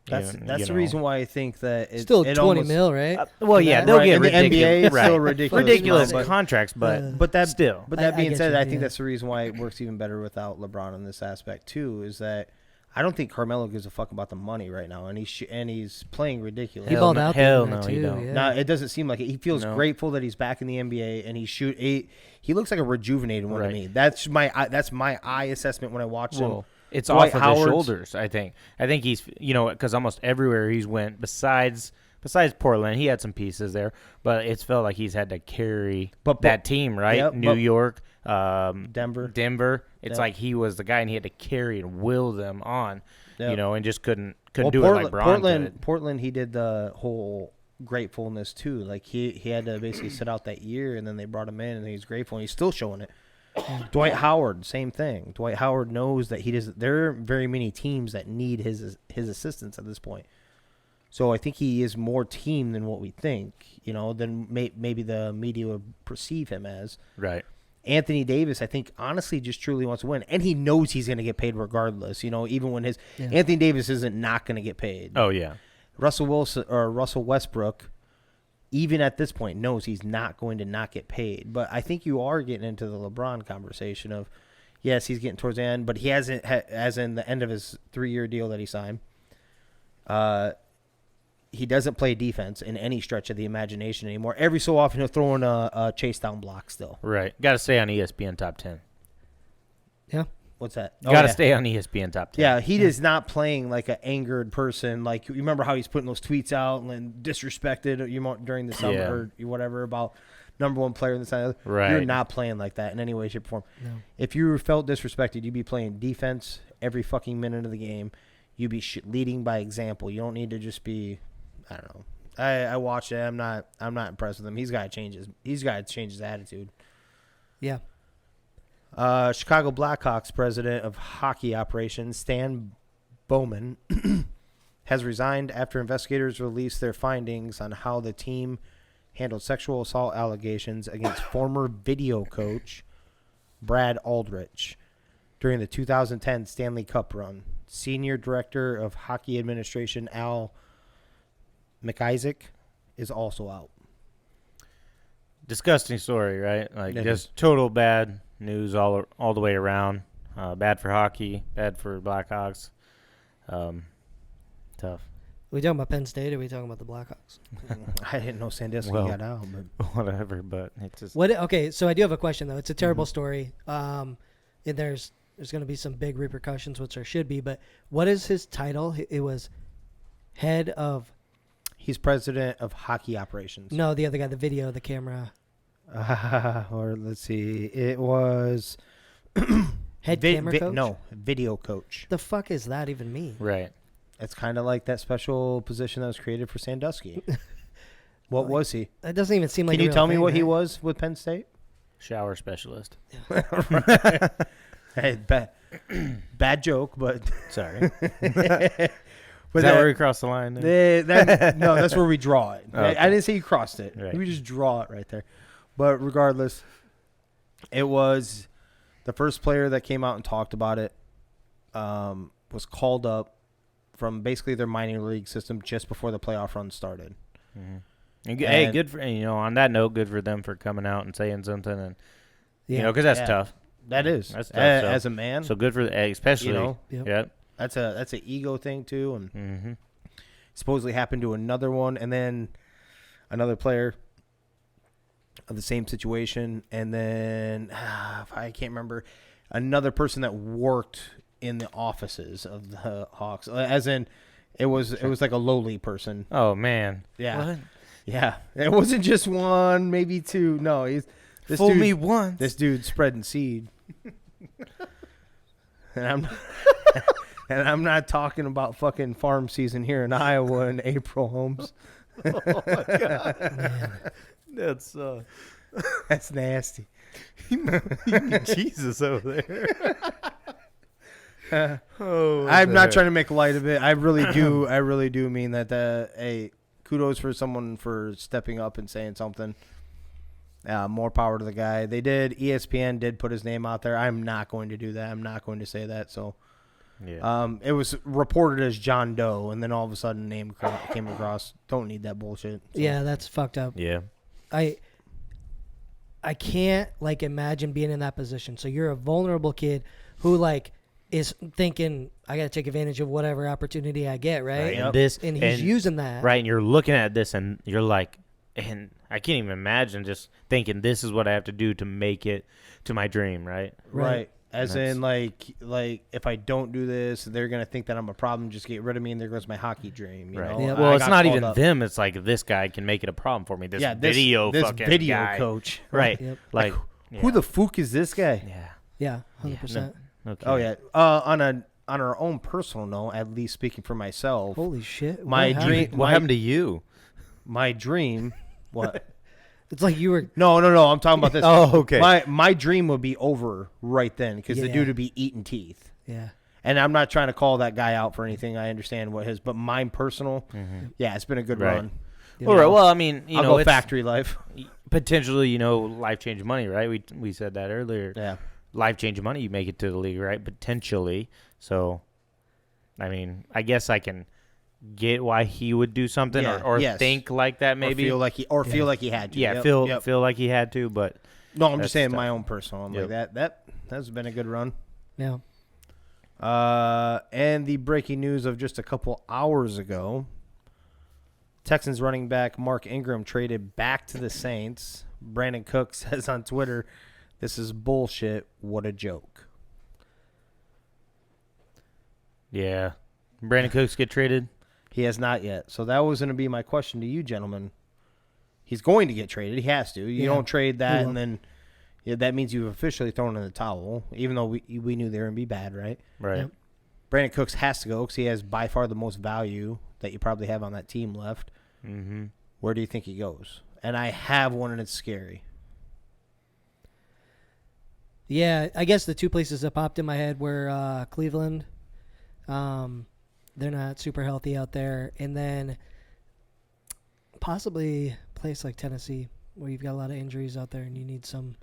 That's the reason why I think that it's still 20 mil, right? They'll get ridiculous. In the NBA, it's still ridiculous contracts, but that being said, I think yeah. that's the reason why it works even better without LeBron in this aspect too. Is that I don't think Carmelo gives a fuck about the money right now, and he's playing ridiculous. He balled out hell there no, too, he don't. Yeah. No, it doesn't seem like it. He feels grateful that he's back in the NBA, and he looks like a rejuvenated one to me. That's my eye assessment when I watch him. It's Dwight off of his shoulders, I think. I think he's, because almost everywhere he's went, besides Portland, he had some pieces there, but it's felt like he's had to carry that team, right? Yep, New York, Denver. It's like he was the guy, and he had to carry and will them on, Yep. And just couldn't do it like Bron did. Portland, he did the whole gratefulness too. Like he had to basically sit out that year, and then they brought him in, and he's grateful, and he's still showing it. Dwight Howard, same thing. Dwight Howard knows that there are very many teams that need his assistance at this point. So I think he is more team than what we think, than maybe the media would perceive him as. Right. Anthony Davis, I think, honestly, just truly wants to win, and he knows he's going to get paid regardless. Even when Anthony Davis isn't not going to get paid. Oh yeah. Russell Westbrook, even at this point, knows he's not going to not get paid. But I think you are getting into the LeBron conversation of, yes, he's getting towards the end, but he hasn't, as in the end of his 3-year deal that he signed. He doesn't play defense in any stretch of the imagination anymore. Every so often, he'll throw in a chase down block still. Right. Got to stay on ESPN top 10. Yeah. What's that? Got to stay on ESPN top 10. Yeah, he is not playing like an angered person. Like, you remember how he's putting those tweets out and disrespected during the summer or whatever about number one player in the side. Right. You're not playing like that in any way, shape, or form. No. If you felt disrespected, you'd be playing defense every fucking minute of the game. You'd be leading by example. You don't need to just be, I don't know. I watched it. I'm not impressed with him. He's got to change his attitude. Yeah. Chicago Blackhawks president of hockey operations, Stan Bowman, has resigned after investigators released their findings on how the team handled sexual assault allegations against former video coach Brad Aldrich during the 2010 Stanley Cup run. Senior Director of Hockey Administration Al McIsaac is also out. Disgusting story, right? Like, It just total bad news all the way around. Bad for hockey, bad for Blackhawks. Tough. Are we talking about Penn State or are we talking about the Blackhawks? I didn't know Sandusky Well, got out, but Whatever, but it's just... Okay, so I do have a question, though. It's a terrible story. And there's going to be some big repercussions, which there should be. But what is his title? It was head of... he's president of hockey operations. No, the other guy, the camera. Or let's see. It was Head camera coach? No, video coach. The fuck is that even mean? Right. It's kind of like that special position that was created for Sandusky. What was he? That doesn't even seem like. Can you tell me what he was with Penn State? Shower specialist. Hey, bad joke, but Sorry. but Is that where we crossed the line? no, that's where we draw it. Okay. I didn't say you crossed it. Right. We just draw it right there. But regardless, it was the first player that came out and talked about it. Was called up from basically their minor league system just before the playoff run started. Mm-hmm. Hey, good for on that note, good for them for coming out and saying something, and because that's tough. That is. That's tough. As a man. So good for especially. Yep. Yep. That's an ego thing too, and Mm-hmm. supposedly happened to another one, and then another player of the same situation, and then I can't remember another person that worked in the offices of the Hawks, as in it was like a lowly person. Oh man. Yeah, What? yeah. It wasn't just one, maybe two. No, Fool me once. This dude's spreading seed, and I'm not talking about fucking farm season here in Iowa in April, Holmes. Oh my god. Man. That's That's nasty. Jesus over there. I'm not trying to make light of it. I really do mean that. Hey, kudos for someone for stepping up and saying something. More power to the guy. ESPN did put his name out there. I'm not going to do that. I'm not going to say that. So, it was reported as John Doe, and then all of a sudden name came across. Don't need that bullshit. So. Yeah, that's fucked up. Yeah. I can't imagine being in that position. So you're a vulnerable kid who is thinking I got to take advantage of whatever opportunity I get, right? Yep. And he's using that. Right, and you're looking at this and you're like, and I can't even imagine just thinking this is what I have to do to make it to my dream, right? Right. As in, like if I don't do this, they're gonna think that I'm a problem. Just get rid of me, and there goes my hockey dream. You know? Yeah. Well, I it's got not called even up. them. It's like this guy can make it a problem for me. This This video guy. coach. Right. Yep. Like, Who the fuck is this guy? Yeah. Yeah, 100%. Okay. Oh yeah. On our own personal note, at least speaking for myself, Holy shit. My What dream- happened? What happened to you? my dream. What? It's like you were. No. I'm talking about this. Oh, okay. My dream would be over right then because the Yeah. dude would be eating teeth. Yeah. And I'm not trying to call that guy out for anything. I understand what his, but mine personal, yeah, it's been a good Right. run. Yeah. All right. Well, I mean, I'll go factory life. potentially, life-changing money, right? We said that earlier. Yeah. Life-changing money, you make it to the league, right? Potentially. So, I mean, I guess I can get why he would do something or yes. think like that maybe. Or feel like he had to. Yeah, feel like he had to, but no, I'm just saying tough. my own personal. I'm like that's been a good run. Yeah. And the breaking news of just a couple hours ago, Texans running back Mark Ingram traded back to the Saints. Brandon Cook says on Twitter, "This is bullshit. What a joke." Yeah. Brandon Cooks get traded? He has not yet. So that was going to be my question to you, gentlemen. He's going to get traded. He has to. You don't trade that, and then that means you've officially thrown in the towel, even though we knew they were going to be bad, right? Right. Yep. Brandon Cooks has to go because he has by far the most value that you probably have on that team left. Mm-hmm. Where do you think he goes? And I have one, and it's scary. Yeah, I guess the two places that popped in my head were Cleveland. They're not super healthy out there. And then possibly a place like Tennessee where you've got a lot of injuries out there and you need some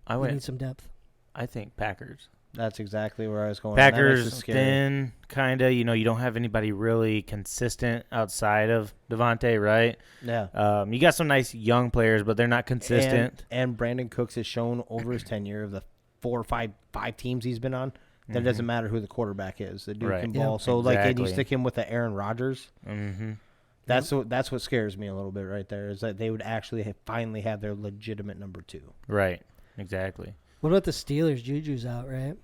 depth. I think Packers. That's exactly where I was going. Packers, then kind of, you don't have anybody really consistent outside of Devontae, right? Yeah. You got some nice young players, but they're not consistent. And Brandon Cooks has shown over his tenure of the 4 or 5 teams he's been on that it doesn't matter who the quarterback is. The dude can ball. So, and you stick him with the Aaron Rodgers. Mm-hmm. That's what scares me a little bit right there is that they would actually finally have their legitimate number 2. Right. Exactly. What about the Steelers? Juju's out, right?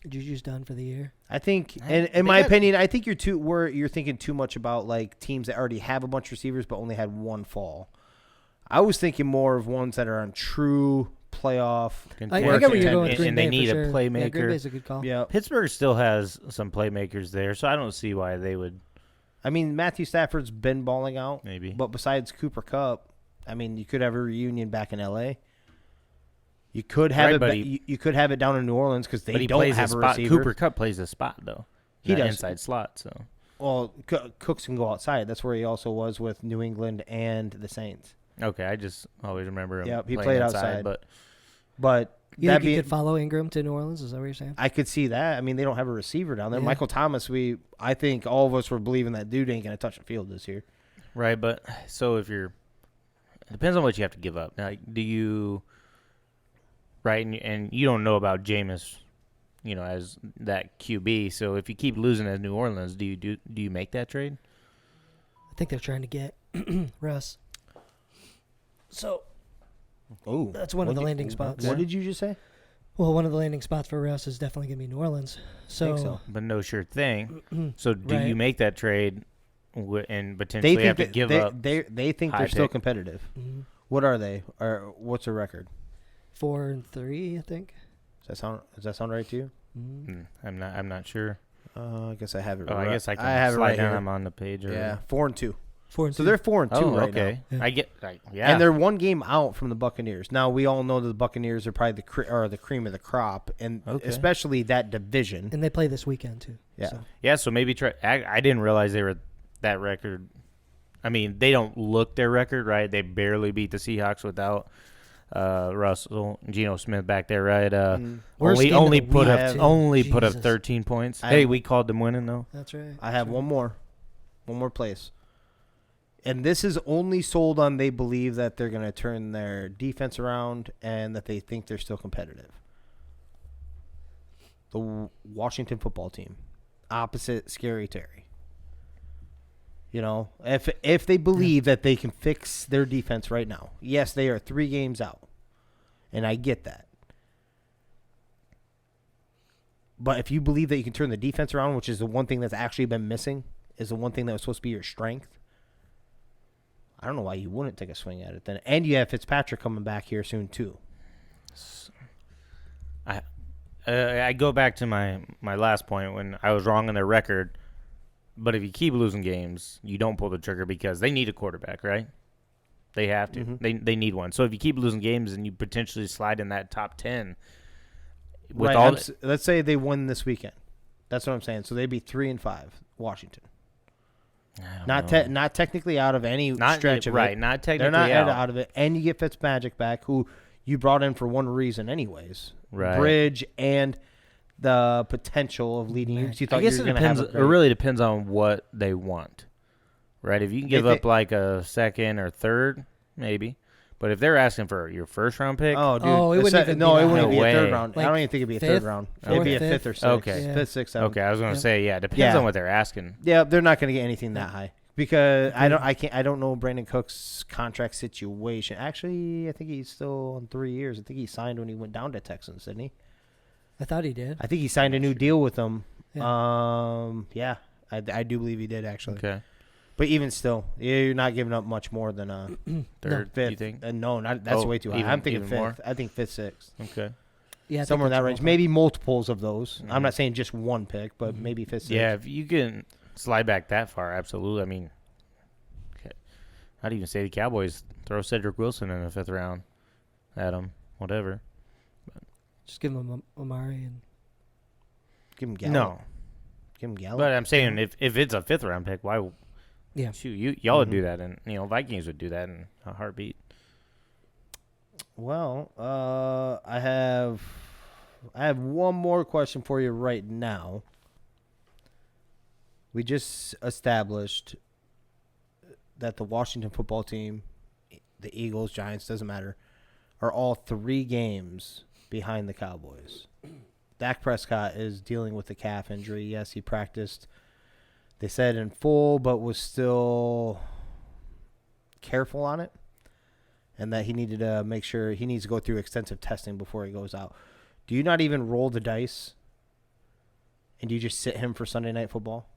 Juju's done for the year. I think, in my opinion, I think you're thinking too much about like teams that already have a bunch of receivers but only had one fall. I was thinking more of ones that are on true playoff. I get where you're going with Green and Bay they need for sure. a playmaker. Yeah, Green Bay's a good call. Yeah. Pittsburgh still has some playmakers there, so I don't see why they would. I mean, Matthew Stafford's been balling out. Maybe. But besides Cooper Kupp, I mean, you could have a reunion back in L.A. You could have you could have it down in New Orleans because they don't have a receiver. Cooper Kupp plays a spot, though. He does. Inside slot, so. Well, Cooks can go outside. That's where he also was with New England and the Saints. Okay, I just always remember him. Yeah, he playing played outside, but You think you could follow Ingram to New Orleans? Is that what you're saying? I could see that. I mean, they don't have a receiver down there. Yeah. Michael Thomas, I think all of us were believing that dude ain't going to touch the field this year. Right, but so if you're – it depends on what you have to give up. Like, do you – right, and you don't know about Jameis, as that QB. So if you keep losing as New Orleans, do you make that trade? I think they're trying to get Russ. So that's one of the landing spots. What did you just say? Well, one of the landing spots for Russ is definitely going to be New Orleans. I think so. But no sure thing. So do you make that trade and potentially have to give up? They think they're still competitive. Mm-hmm. What are they? Or what's their record? 4-3, I think. Does that sound right to you? Mm-hmm. I'm not sure. I guess I have it. I guess I can slide down. I'm on the page. Yeah, 4-2. 4-2. So they're 4-2 right okay. now. Yeah. And they're one game out from the Buccaneers. Now we all know that the Buccaneers are probably the cream of the crop, and especially that division. And they play this weekend too. Yeah. So. Yeah. So maybe try. I didn't realize they were that record. I mean, they don't look their record, right? They barely beat the Seahawks without Russell, Geno Smith back there, right? Only put up 13 points. Hey, we called them winning though. That's right. I have one more place. And this is only sold on they believe that they're going to turn their defense around and that they think they're still competitive. The Washington football team, opposite Scary Terry. If they believe that they can fix their defense right now, yes, they are 3 games out, and I get that. But if you believe that you can turn the defense around, which is the one thing that's actually been missing, is the one thing that was supposed to be your strength, I don't know why you wouldn't take a swing at it then. And you have Fitzpatrick coming back here soon too. I go back to my last point when I was wrong on their record. But if you keep losing games, you don't pull the trigger because they need a quarterback, right? They have to. Mm-hmm. They need one. So if you keep losing games and you potentially slide in that top 10, let's say they win this weekend. That's what I'm saying. So they'd be 3-5, Washington. Not technically out of any stretch of it. Right, not technically They're not out of it. And you get Fitzmagic back, who you brought in for one reason anyways. Right. Bridge and the potential of leading you. You thought I guess you it were depends. have It really depends on what they want. Right? If you can give up like a second or third, maybe. But if they're asking for your first-round pick, oh, dude. it wouldn't even it be wouldn't be No a third way. round. Like I don't even think it'd be a fifth, third round. fourth, It'd be a fifth. fifth or sixth. Okay. Yeah. Fifth, sixth, seventh. okay, I was going to Yep. say, yeah, it depends Yeah. on what they're asking. Yeah, they're not going to get anything that high because I don't know Brandon Cook's contract situation. Actually, I think he's still on 3 years. I think he signed when he went down to Texans, didn't he? I thought he did. I think he signed a new deal with them. Yeah. I do believe he did actually. Okay. But even still, you're not giving up much more than a Third, fifth. you think? No, that's way too high. I'm thinking even fifth. more? I think fifth, sixth. Okay. Yeah, I think Somewhere in that's that range. about Maybe multiples of those. Mhm. I'm not saying just one pick, but maybe fifth, sixth. Yeah, if you can slide back that far, absolutely. I mean, I'd even say the Cowboys throw Cedric Wilson in the 5th round at him, whatever. Just give him Amari and Give him Gallup. No, Give him Gallup. but I'm saying if it's a 5th round pick, why? Yeah. Shoot, y'all would Mhm. do that, and Vikings would do that in a heartbeat. Well, I have one more question for you right now. We just established that the Washington football team, the Eagles, Giants, doesn't matter, are all 3 games behind the Cowboys. Dak Prescott is dealing with a calf injury. Yes, he practiced, they said, in full, but was still careful on it. And that he needed to make sure he needs to go through extensive testing before he goes out. Do you not even roll the dice? And do you just sit him for Sunday Night Football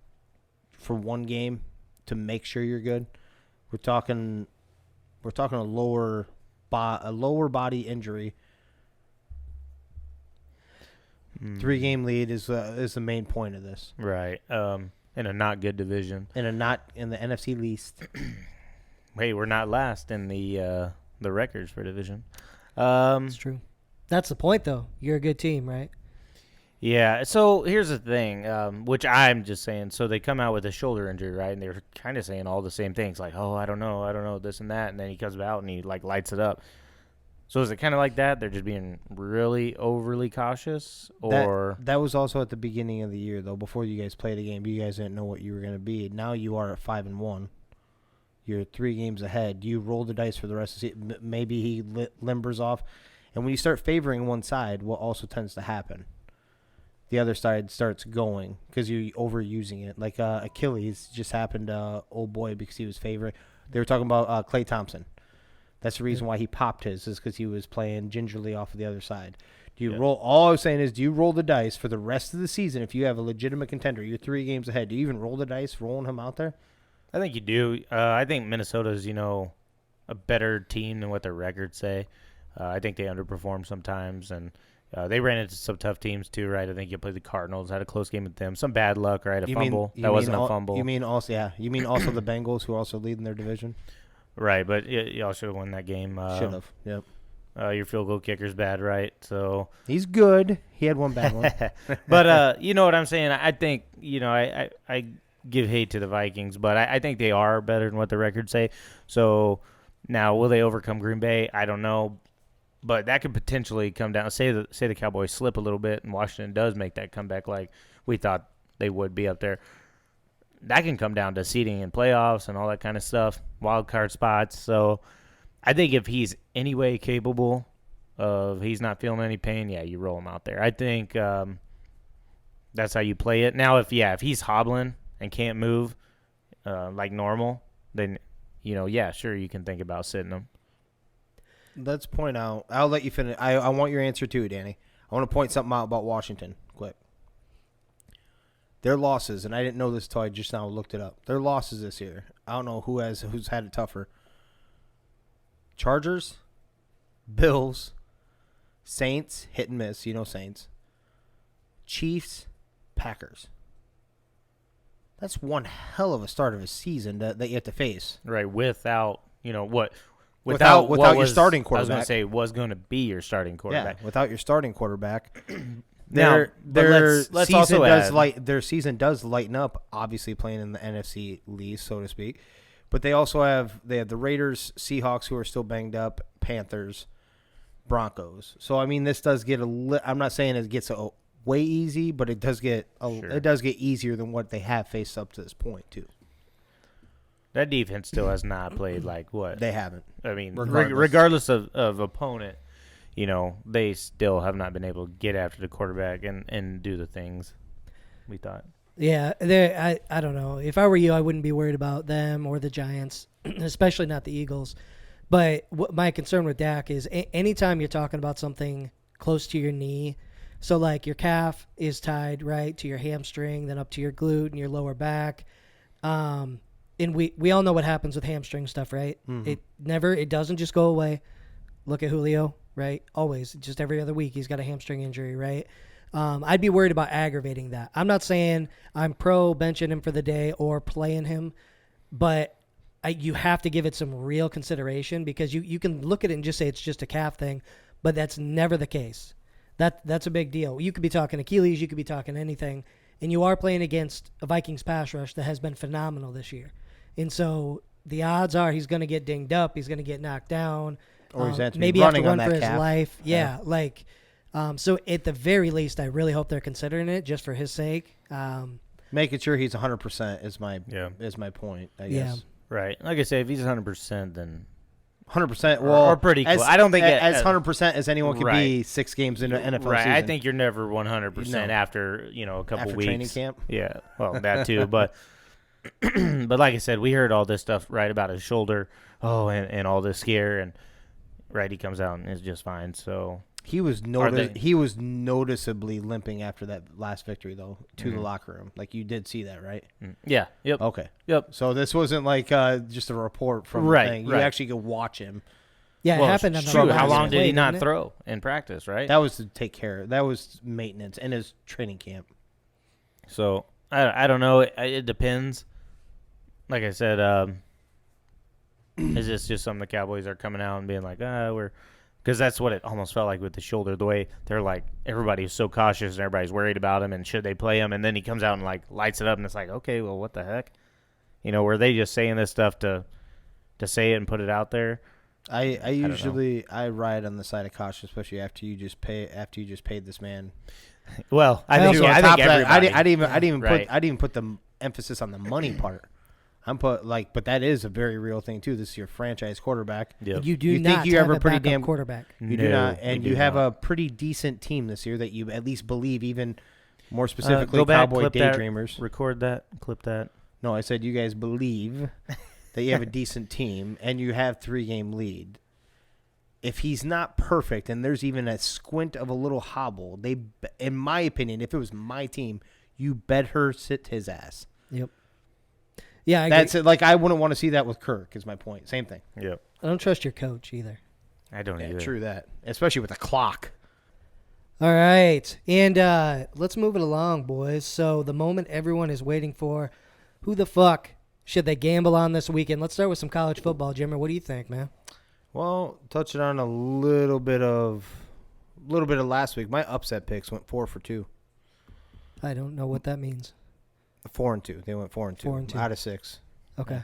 for one game to make sure you're good? We're talking a lower body injury. 3-game lead is the main point of this. Right. In a not good division. In the NFC least. Hey, we're not last in the records for division. it's true. That's the point, though. You're a good team, right? Yeah, so here's the thing, which I'm just saying. So they come out with a shoulder injury, right? And they're kind of saying all the same things, like, oh, I don't know, this and that. And then he comes out and he, like, lights it up. So is it kind of like that? They're just being really overly cautious? Or That was also at the beginning of the year, though. Before you guys played a game, you guys didn't know what you were going to be. Now you are at 5-1. You're 3 games ahead. You roll the dice for the rest of the season. Maybe he limbers off. And when you start favoring one side, what also tends to happen? The other side starts going because you're overusing it. Like Achilles just happened to old boy because he was favoring. They were talking about Klay Thompson. That's the reason why he popped his, is because he was playing gingerly off of the other side. Do you roll? All I was saying is, do you roll the dice for the rest of the season if you have a legitimate contender? You're 3 games ahead. Do you even roll the dice rolling him out there? I think you do. I think Minnesota's, a better team than what their records say. I think they underperform sometimes, and they ran into some tough teams too, right? I think you played the Cardinals, had a close game with them. Some bad luck, right? Fumble. That wasn't a fumble. You mean also the Bengals, who also lead in their division? Right, but y'all should have won that game. Should have. Yep. Your field goal kicker's bad, right? So he's good. He had one bad one. But you know what I'm saying? I think, I give hate to the Vikings, but I think they are better than what the records say. So now, will they overcome Green Bay? I don't know. But that could potentially come down. Say the Cowboys slip a little bit and Washington does make that comeback like we thought they would be up there. That can come down to seeding and playoffs and all that kind of stuff, wild card spots. So I think if he's anyway capable of he's not feeling any pain, yeah, you roll him out there. I think that's how you play it. Now, if he's hobbling and can't move like normal, then, sure, you can think about sitting him. Let's point out. I'll let you finish. I want your answer too, Danny. I want to point something out about Washington quick. Their losses, and I didn't know this until I just now looked it up. Their losses this year. I don't know who's had it tougher. Chargers, Bills, Saints, hit and miss. Saints. Chiefs, Packers. That's one hell of a start of a season that you have to face. Right, without what Without your starting quarterback. I was going to say was going to be your starting quarterback. Yeah, without your starting quarterback. Now, but let's also add, their season does lighten up, obviously playing in the NFC East, so to speak. But they also have the Raiders, Seahawks, who are still banged up, Panthers, Broncos. So I mean, this does get I'm not saying it gets way easy, but it does get it does get easier than what they have faced up to this point too. That defense still has not played like what they haven't. I mean, regardless of opponent, you know, they still have not been able to get after the quarterback and do the things we thought. Yeah, I don't know. If I were you, I wouldn't be worried about them or the Giants, especially not the Eagles. But my concern with Dak is anytime you're talking about something close to your knee, so like your calf is tied, right, to your hamstring, then up to your glute and your lower back. And we all know what happens with hamstring stuff, right? Mm-hmm. It doesn't just go away. Look at Julio, right? Always, just every other week he's got a hamstring injury, right? I'd be worried about aggravating that. I'm not saying I'm pro benching him for the day or playing him, but you have to give it some real consideration because you can look at it and just say it's just a calf thing, but that's never the case. That's a big deal. You could be talking Achilles, you could be talking anything, and you are playing against a Vikings pass rush that has been phenomenal this year. And so the odds are he's going to get dinged up, he's going to get knocked down, or he's maybe have to run for his calf. life. Yeah, like so at the very least, I really hope they're considering it just for his sake. Making sure he's 100% is my point, I guess. Right. Like I say, if he's 100%, then 100%. Well, or pretty close. I don't think as 100% as anyone can be 6 games into NFL season. I think you're never 100% after a couple weeks. Training camp. Yeah. Well, that too, but like I said, we heard all this stuff right about his shoulder. Oh, and all this scare, and he comes out and is just fine. So he was noticeably limping after that last victory though to the locker room. Like you did see that, right? Yeah. Yep. Okay. Yep. So this wasn't like just a report from the thing. You actually could watch him. Yeah, it happened. True. How long did he not throw in practice? Right. That was to take care. That was maintenance in his training camp. So I don't know. It depends. Like I said, is this just something the Cowboys are coming out and being like, we're. Because that's what it almost felt like with the shoulder, the way they're like, everybody's so cautious and everybody's worried about him and should they play him? And then he comes out and like lights it up and it's like, okay, well, what the heck? Were they just saying this stuff to say it and put it out there? I usually ride on the side of caution, especially after you just paid this man. Well, I think everybody. I didn't even put the emphasis on the money part. But that is a very real thing too. This is your franchise quarterback. Yep. You think you have a pretty damn quarterback. You do not, and you have a pretty decent team this year that you at least believe, even more specifically, Cowboy Daydreamers. Record that, clip that. No, I said you guys believe that you have a decent team and you have 3-game lead. If he's not perfect and there's even a squint of a little hobble, in my opinion, if it was my team, you better sit his ass. Yep. Yeah, I that's it. Like I wouldn't want to see that with Kirk. Is my point. Same thing. Yep. I don't trust your coach either. I don't either. True that, especially with the clock. All right, and let's move it along, boys. So the moment everyone is waiting for, who the fuck should they gamble on this weekend? Let's start with some college football, Jimmer. What do you think, man? Well, touching on a little bit of last week, my upset picks went 4 for 2. I don't know what that means. 4 and 2. They went 4 and 2. 4 and 2 out of 6. Okay.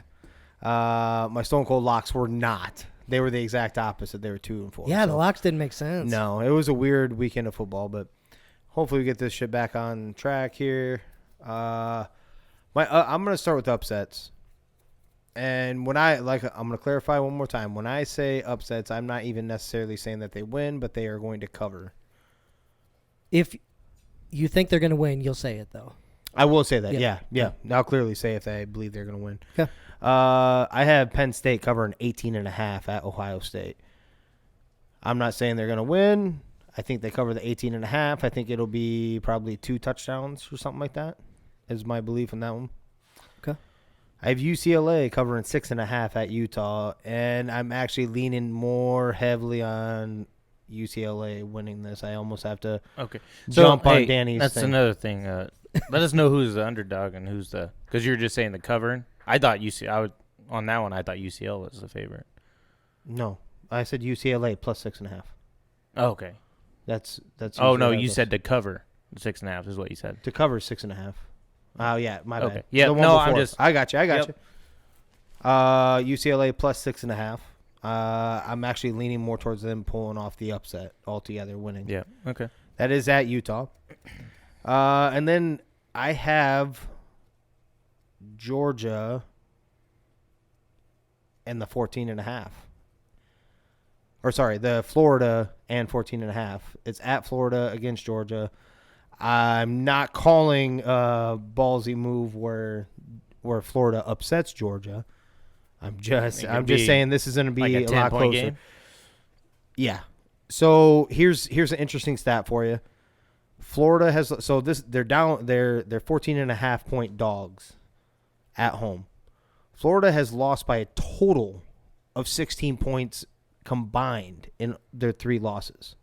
My Stone Cold Locks were not. They were the exact opposite. They were 2 and 4. Yeah, the locks didn't make sense. No, it was a weird weekend of football, but hopefully we get this shit back on track here. I'm gonna start with upsets, and I'm gonna clarify one more time. When I say upsets, I'm not even necessarily saying that they win, but they are going to cover. If you think they're gonna win, you'll say it though. I will say that, yeah. I'll clearly say if I believe they're going to win. Okay. I have Penn State covering 18.5 at Ohio State. I'm not saying they're going to win. I think they cover the 18.5. I think it'll be probably 2 touchdowns or something like that is my belief in that one. Okay. I have UCLA covering 6.5 at Utah, and I'm actually leaning more heavily on UCLA winning this. I almost have to jump on Danny's That's thing. Another thing. Let us know who's the underdog and who's the – because you were just saying the covering. I thought on that one, I thought UCL was the favorite. No. I said UCLA plus 6.5. Oh, okay. That's oh, no, you said to cover. 6.5 is what you said. To cover 6.5. Oh, yeah, my bad. Okay. Yeah, The one no, I'm before. just. I got you. Yep. UCLA plus 6.5. I'm actually leaning more towards them pulling off the upset altogether, winning. Yeah. Okay. That is at Utah. And then I have Georgia and the 14.5. Or sorry, the Florida and 14.5. It's at Florida against Georgia. I'm not calling a ballsy move where Florida upsets Georgia. I'm just saying this is going to be like a lot 10-point closer. game? Yeah. So here's an interesting stat for you. Florida has they're 14.5 point dogs at home. Florida has lost by a total of 16 points combined in their 3 losses.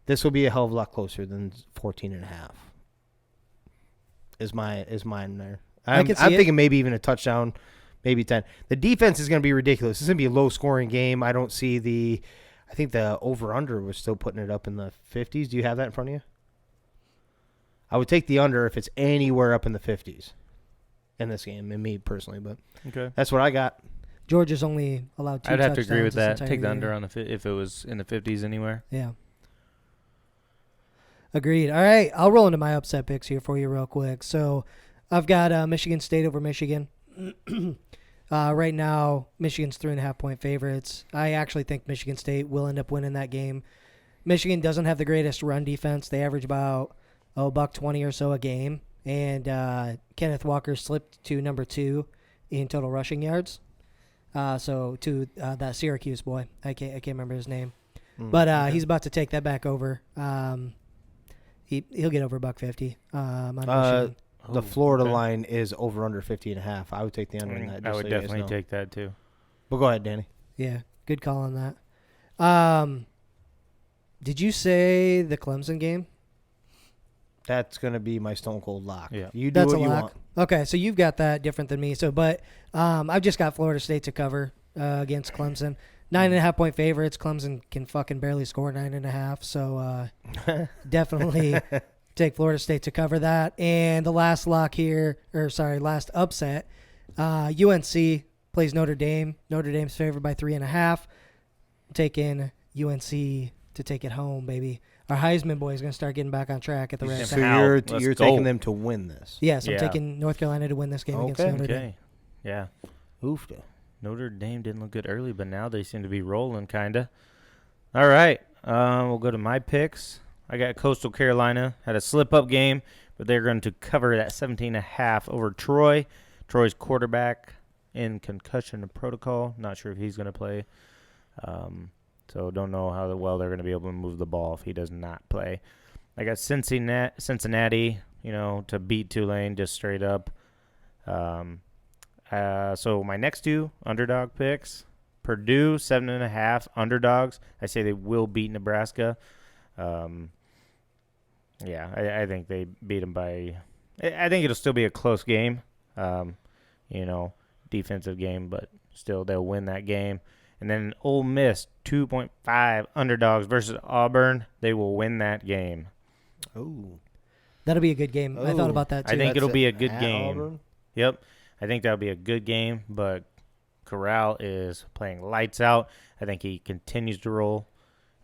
This will be a hell of a lot closer than 14.5. Is mine there? I'm thinking maybe even a touchdown, maybe 10. The defense is going to be ridiculous. It's going to be a low scoring game. I don't see I think the over under was still putting it up in the 50s. Do you have that in front of you? I would take the under if it's anywhere up in the 50s in this game, and me personally, but Okay. that's what I got. Georgia's only allowed 2 I'd have to touchdowns agree with this that. entire Take the year. under on if it was in the 50s anywhere. Yeah. Agreed. All right, I'll roll into my upset picks here for you real quick. So I've got Michigan State over Michigan. Right now, Michigan's 3.5-point favorites. I actually think Michigan State will end up winning that game. Michigan doesn't have the greatest run defense. They average about $120 or so a game. And Kenneth Walker slipped to number 2 in total rushing yards. So to that Syracuse boy. I can't remember his name. But he's about to take that back over. He'll get over $150 on Michigan. The Florida line is over under 50.5. I would take the under in that. I would definitely take that too. But go ahead, Danny. Yeah, good call on that. Did you say the Clemson game? That's going to be my stone cold lock. Yeah. You do That's what a you lock. want. Okay, so you've got that different than me. But I've just got Florida State to cover against Clemson. 9.5-point favorites. Clemson can fucking barely score 9.5. So definitely take Florida State to cover that. And the last lock here, last upset, UNC plays Notre Dame. Notre Dame's favored by 3.5. Taking UNC to take it home, baby. Our Heisman boy is going to start getting back on track at the right So time. you're taking them to win this. Yes, I'm Yeah. taking North Carolina to win this game against Notre Dame. Okay. Yeah. Oofda. Notre Dame didn't look good early, but now they seem to be rolling, kind of. All right. We'll go to my picks. I got Coastal Carolina. Had a slip-up game, but they're going to cover that 17.5 over Troy. Troy's quarterback in concussion protocol. Not sure if he's going to play. So don't know how well they're going to be able to move the ball if he does not play. I got Cincinnati, to beat Tulane just straight up. So my next 2 underdog picks, Purdue 7.5 underdogs. I say they will beat Nebraska. I think they beat them by. I think it'll still be a close game. Defensive game, but still they'll win that game. And then Ole Miss 2.5 underdogs versus Auburn. They will win that game. Oh, That'll be a good game. I thought Oh. about that too. I think it'll be a good at game. Auburn? Yep. I think that'll be a good game, but Corral is playing lights out. I think he continues to roll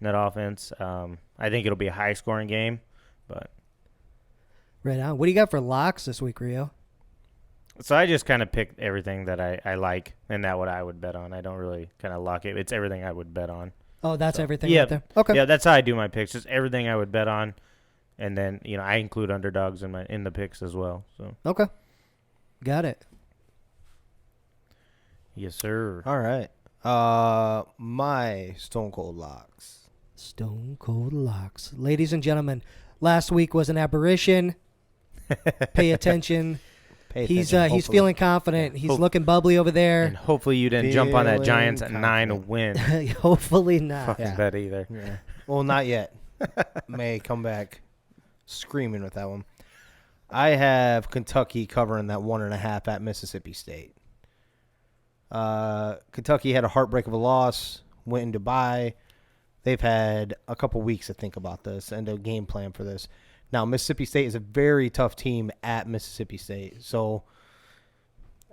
in that offense. I think it'll be a high-scoring game, but Right on. What do you got for locks this week, Rio? so I just kind of picked everything that I like and that what I would bet on. I don't really kind of lock it. It's everything I would bet on. Oh, that's everything yeah. right there. Okay. Yeah, that's how I do my picks. Just everything I would bet on, and then I include underdogs in the picks as well. So Okay. Got it. yes, sir. All right. My stone cold locks. Stone cold locks. Ladies and gentlemen, last week was an aberration. Pay attention. He's hopefully. feeling confident. He's Hope- looking bubbly over And there. hopefully you didn't jump on that Feeling Giants at 9 confident. win. Hopefully not. Fucking Yeah. bet either. Yeah. Well, not yet. May come back screaming with that one. I have Kentucky covering that 1.5 at Mississippi State. Kentucky had a heartbreak of a loss, went into bye. They've had a couple weeks to think about this and a game plan for this. Now, Mississippi State is a very tough team at Mississippi State. So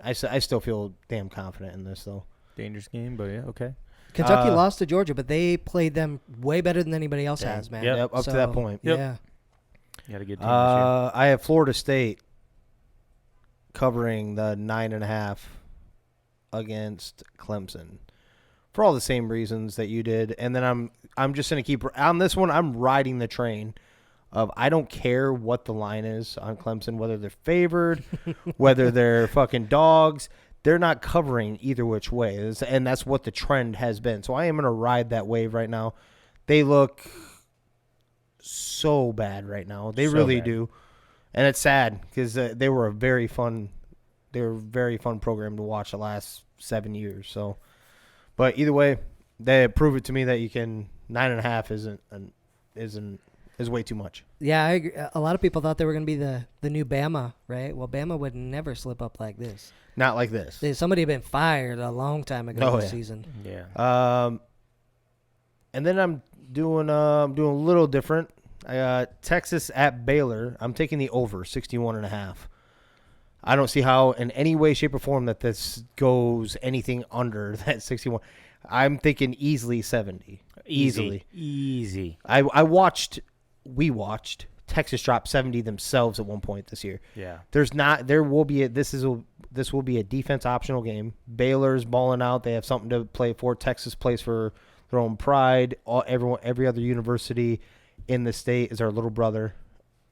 I still feel damn confident in this, though. Dangerous game, but yeah, okay. Kentucky lost to Georgia, but they played them way better than anybody else has, man. Yep, up to that point. Yep. Yeah. You got a good team this year. I have Florida State covering the 9.5 against Clemson for all the same reasons that you did. And then I'm just going to keep on this one. I'm riding the train of I don't care what the line is on Clemson, whether they're favored, whether they're fucking dogs. They're not covering either which way. And that's what the trend has been. So I am going to ride that wave right now. They look so bad right now. They really do. And it's sad because they were a very fun program to watch the last 7 years. So, but either way, they prove it to me that you can 9.5 is way too much. Yeah, I agree. A lot of people thought they were going to be the new Bama, right? Well, Bama would never slip up like this. Not like this. Somebody had been fired a long time ago this season. Yeah. And then I'm doing a little different. Texas at Baylor. I'm taking the over 61.5. I don't see how in any way, shape, or form that this goes anything under that 61. I'm thinking easily 70. Easily. We watched Texas drop 70 themselves at one point this year. Yeah. This will be a defense optional game. Baylor's balling out. They have something to play for. Texas plays for their own pride. Every other university in the state is our little brother,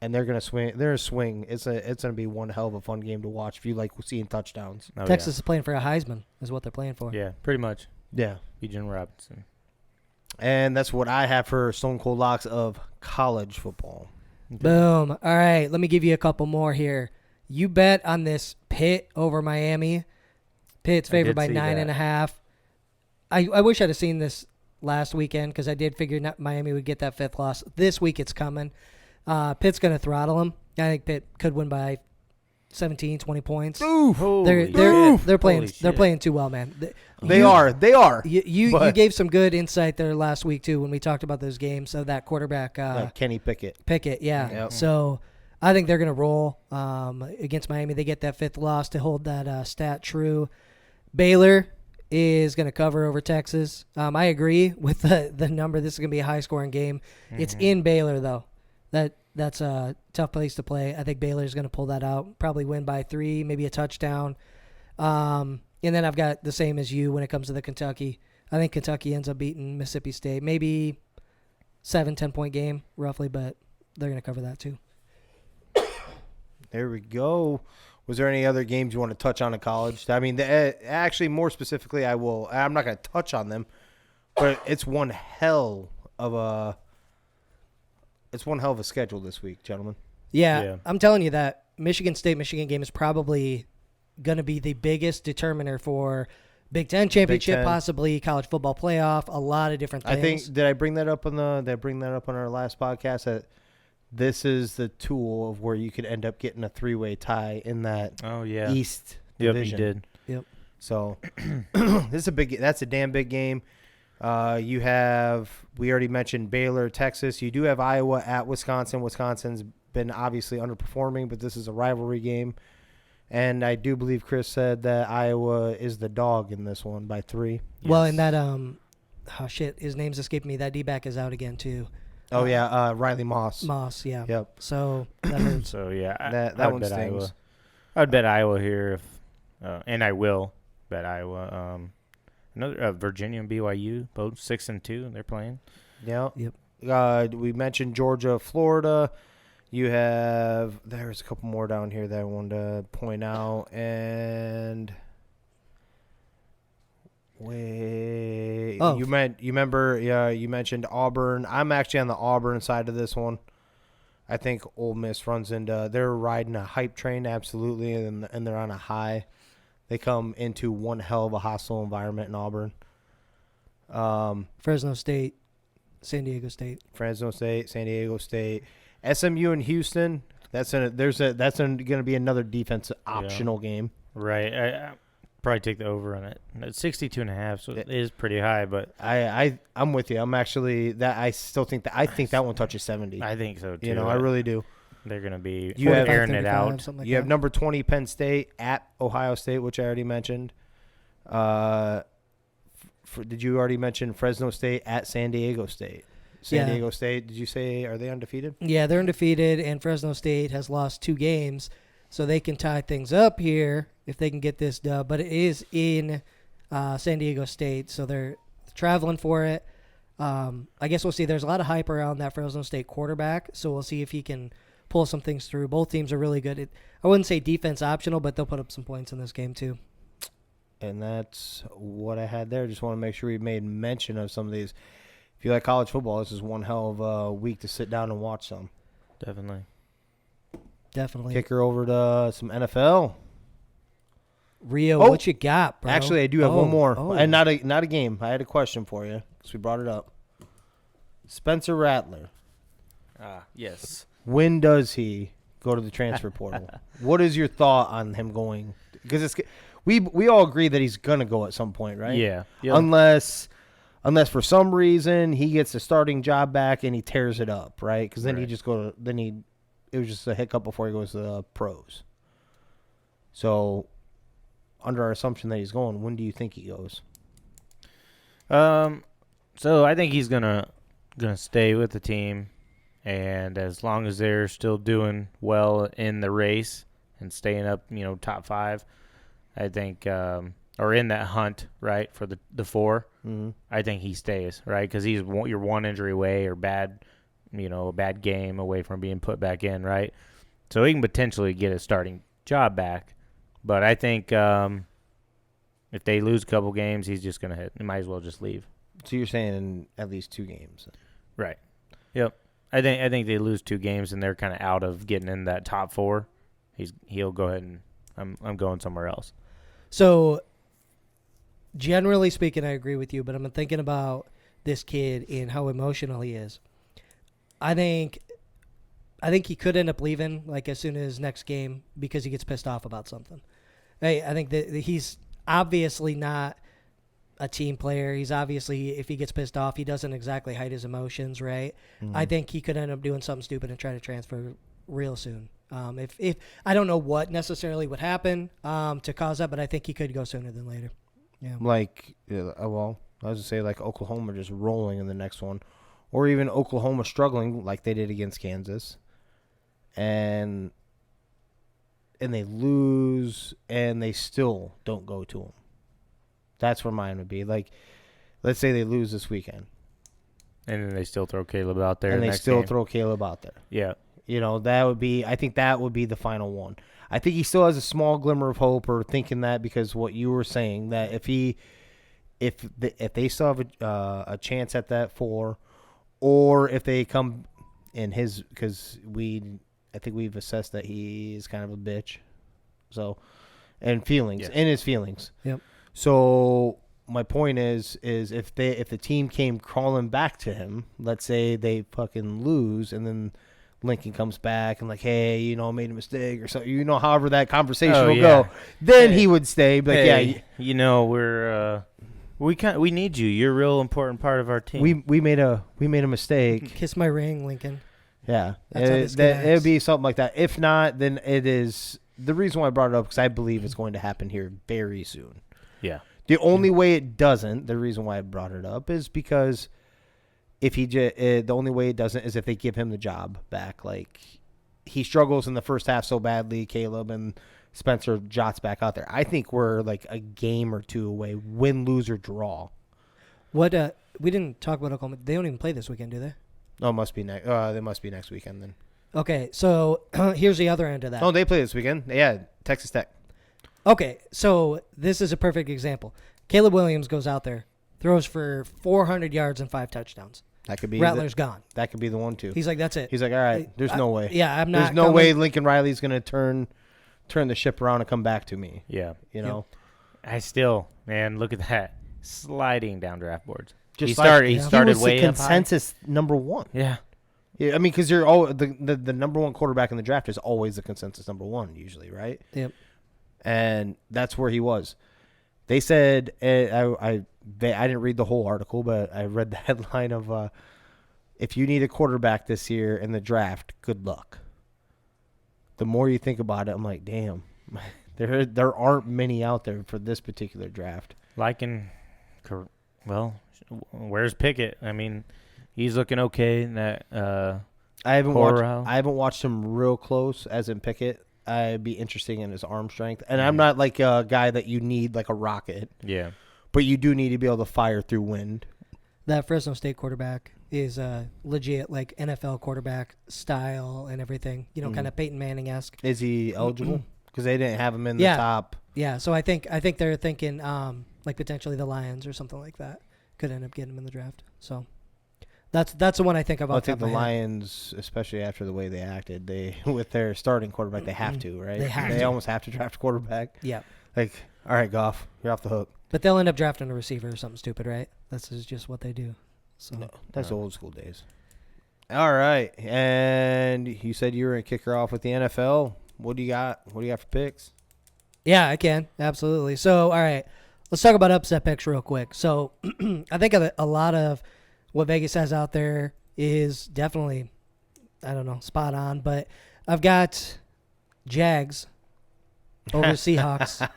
and they're gonna swing. They're gonna swing. It's gonna be one hell of a fun game to watch if you like seeing touchdowns. Oh, Texas is playing for a Heisman, is what they're playing for. Yeah, pretty much. Yeah. Eugene Robinson. And that's what I have for Stone Cold Locks of college football. Boom. All right, let me give you a couple more here. You bet on this Pitt over Miami. Pitt's favored by 9.5. I wish I'd have seen this last weekend because I did figure Miami would get that 5th loss. This week it's coming. Pitt's going to throttle them. I think Pitt could win by 17, 20 points. Ooh, they're playing too well, man. They are. You gave some good insight there last week too when we talked about those games of that quarterback Kenny Pickett. Yeah. Yep. So I think they're going to roll against Miami. They get that 5th loss to hold that stat true. Baylor is going to cover over Texas. I agree with the number. This is going to be a high-scoring game. Mm-hmm. It's in Baylor, though. That's a tough place to play. I think Baylor's going to pull that out, probably win by 3, maybe a touchdown. And then I've got the same as you when it comes to the Kentucky. I think Kentucky ends up beating Mississippi State. Maybe 7, 10-point game, roughly, but they're going to cover that too. There we go. Was there any other games you want to touch on in college? I mean, actually, more specifically, I'm not going to touch on them, but it's one hell of a schedule this week, gentlemen. Yeah. I'm telling you that Michigan game is probably going to be the biggest determiner for Big Ten championship, possibly college football playoff, a lot of different things. I think did I bring that up on our last podcast that this is the tool of where you could end up getting a 3-way tie in that East division. Yep, you did. Yep. So that's a damn big game. We already mentioned Baylor, Texas. You do have Iowa at Wisconsin. Wisconsin's been obviously underperforming, but this is a rivalry game. And I do believe Chris said that Iowa is the dog in this one by 3. Well, and that his name's escaping me. That D-back is out again too. Oh yeah, Riley Moss. Yeah. Yep. So that hurts. So yeah, that one stings. I'd bet Iowa here, and I will bet Iowa. Another Virginia and BYU, both 6-2. They're playing. Yeah. Yep. We mentioned Georgia, Florida. There's a couple more down here that I wanted to point out. And wait, you mentioned Auburn. I'm actually on the Auburn side of this one. I think Ole Miss they're riding a hype train, absolutely, and they're on a high. They come into one hell of a hostile environment in Auburn. Fresno State, San Diego State. San Diego State. SMU and Houston. That's going to be another defensive optional game. Right. Probably take the over on it. It's 62.5, so it is pretty high, but I'm with you. I'm actually that I still think that one touches 70. I think so too. I really do. They're going to be You have airing it out. Like You have number 20 Penn State at Ohio State, which I already mentioned. Did you already mention Fresno State at San Diego State? San Diego State, did you say, are they undefeated? Yeah, they're undefeated, and Fresno State has lost 2 games, so they can tie things up here if they can get this dub. But it is in San Diego State, so they're traveling for it. I guess we'll see. There's a lot of hype around that Fresno State quarterback, so we'll see if he can pull some things through. Both teams are really good. I wouldn't say defense optional, but they'll put up some points in this game too. And that's what I had there. Just want to make sure we made mention of some of these. If you like college football, this is one hell of a week to sit down and watch some. Definitely. Kick her over to some NFL. Rio, what you got, bro? Actually, I do have one more. And not a game. I had a question for you because we brought it up. Spencer Rattler. Yes. When does he go to the transfer portal? What is your thought on him going? Because we all agree that he's gonna go at some point, right? Yeah. Yep. Unless for some reason he gets the starting job back and he tears it up, right? Because then it was just a hiccup before he goes to the pros. So, under our assumption that he's going, when do you think he goes? So I think he's gonna stay with the team. And as long as they're still doing well in the race and staying up, top 5, I think, or in that hunt, right, for the 4, I think he stays, right, because you're one injury away or a bad game away from being put back in, right? So he can potentially get a starting job back. But I think if they lose a couple games, he's just going to hit. He might as well just leave. So you're saying in at least 2 games. Right. Yep. I think they lose 2 games and they're kind of out of getting in that top 4. He'll go ahead and I'm going somewhere else. So, generally speaking, I agree with you, but I'm thinking about this kid and how emotional he is. I think he could end up leaving like as soon as next game because he gets pissed off about something. I think that he's obviously not a team player. He's obviously, if he gets pissed off, he doesn't exactly hide his emotions, right? Mm-hmm. I think he could end up doing something stupid and try to transfer real soon. If I don't know what necessarily would happen to cause that, but I think he could go sooner than later. Yeah. I was going to say like Oklahoma just rolling in the next one, or even Oklahoma struggling like they did against Kansas, and they lose and they still don't go to him. That's where mine would be. Like, let's say they lose this weekend. And then they still throw Caleb out there. And they still throw Caleb out there. Yeah. I think that would be the final one. I think he still has a small glimmer of hope, or thinking that, because what you were saying, that if they still have a chance at that 4, or if they come in because I think we've assessed that he is kind of a bitch. So, and feelings, in his feelings. Yep. So my point is if the team came crawling back to him, let's say they fucking lose, and then Lincoln comes back and like, hey, made a mistake or something, however that conversation will go, then he would stay. But we need you. You're a real important part of our team. We made a mistake. Kiss my ring, Lincoln. Yeah, it would be something like that. If not, then it is the reason why I brought it up, because I believe it's going to happen here very soon. Yeah. The only way it doesn't, the reason why I brought it up, is because the only way it doesn't is if they give him the job back. Like, he struggles in the first half so badly, Caleb, and Spencer jots back out there. I think we're like a game or 2 away, win, lose, or draw. What we didn't talk about Oklahoma. They don't even play this weekend, do they? No, it must be next. They must be next weekend then. Okay, so here's the other end of that. No, they play this weekend. Yeah, Texas Tech. Okay, so this is a perfect example. Caleb Williams goes out there, throws for 400 yards and 5 touchdowns. That could be Rattler's gone. That could be the one too. He's like, that's it. He's like, all right, there's no way. Yeah, I'm not. There's no way Lincoln Riley's going to turn the ship around and come back to me. Yeah. I still, man, look at that. Sliding down draft boards. He started way up high. Consensus number 1. Yeah. Yeah, I mean, because you're all the number 1 quarterback in the draft is always the consensus number 1 usually, right? Yep. And that's where he was. They said I didn't read the whole article, but I read the headline of if you need a quarterback this year in the draft, good luck. The more you think about it, I'm like, damn, there aren't many out there for this particular draft. Where's Pickett? I mean, he's looking okay in that. I haven't watched him real close, as in Pickett. I'd be interested in his arm strength, and I'm not like a guy that you need like a rocket. Yeah, but you do need to be able to fire through wind. That Fresno State quarterback is legit, like NFL quarterback style and everything. You know, kind of Peyton Manning-esque. Is he eligible? Because they didn't have him in the top. Yeah, so I think they're thinking like potentially the Lions or something like that could end up getting him in the draft. So that's the one I think of. I think the Lions, especially after the way they acted, they with their starting quarterback, they have to, right? They almost have to draft a quarterback. Yeah. Like, all right, Goff, you're off the hook. But they'll end up drafting a receiver or something stupid, right? That's just what they do. So no, that's old school days. All right, and you said you were gonna kick her off with the NFL. What do you got? What do you got for picks? Yeah, I can. Absolutely. So, all right, let's talk about upset picks real quick. So, I think a lot of what Vegas has out there is definitely, I don't know, spot on. But I've got Jags over Seahawks.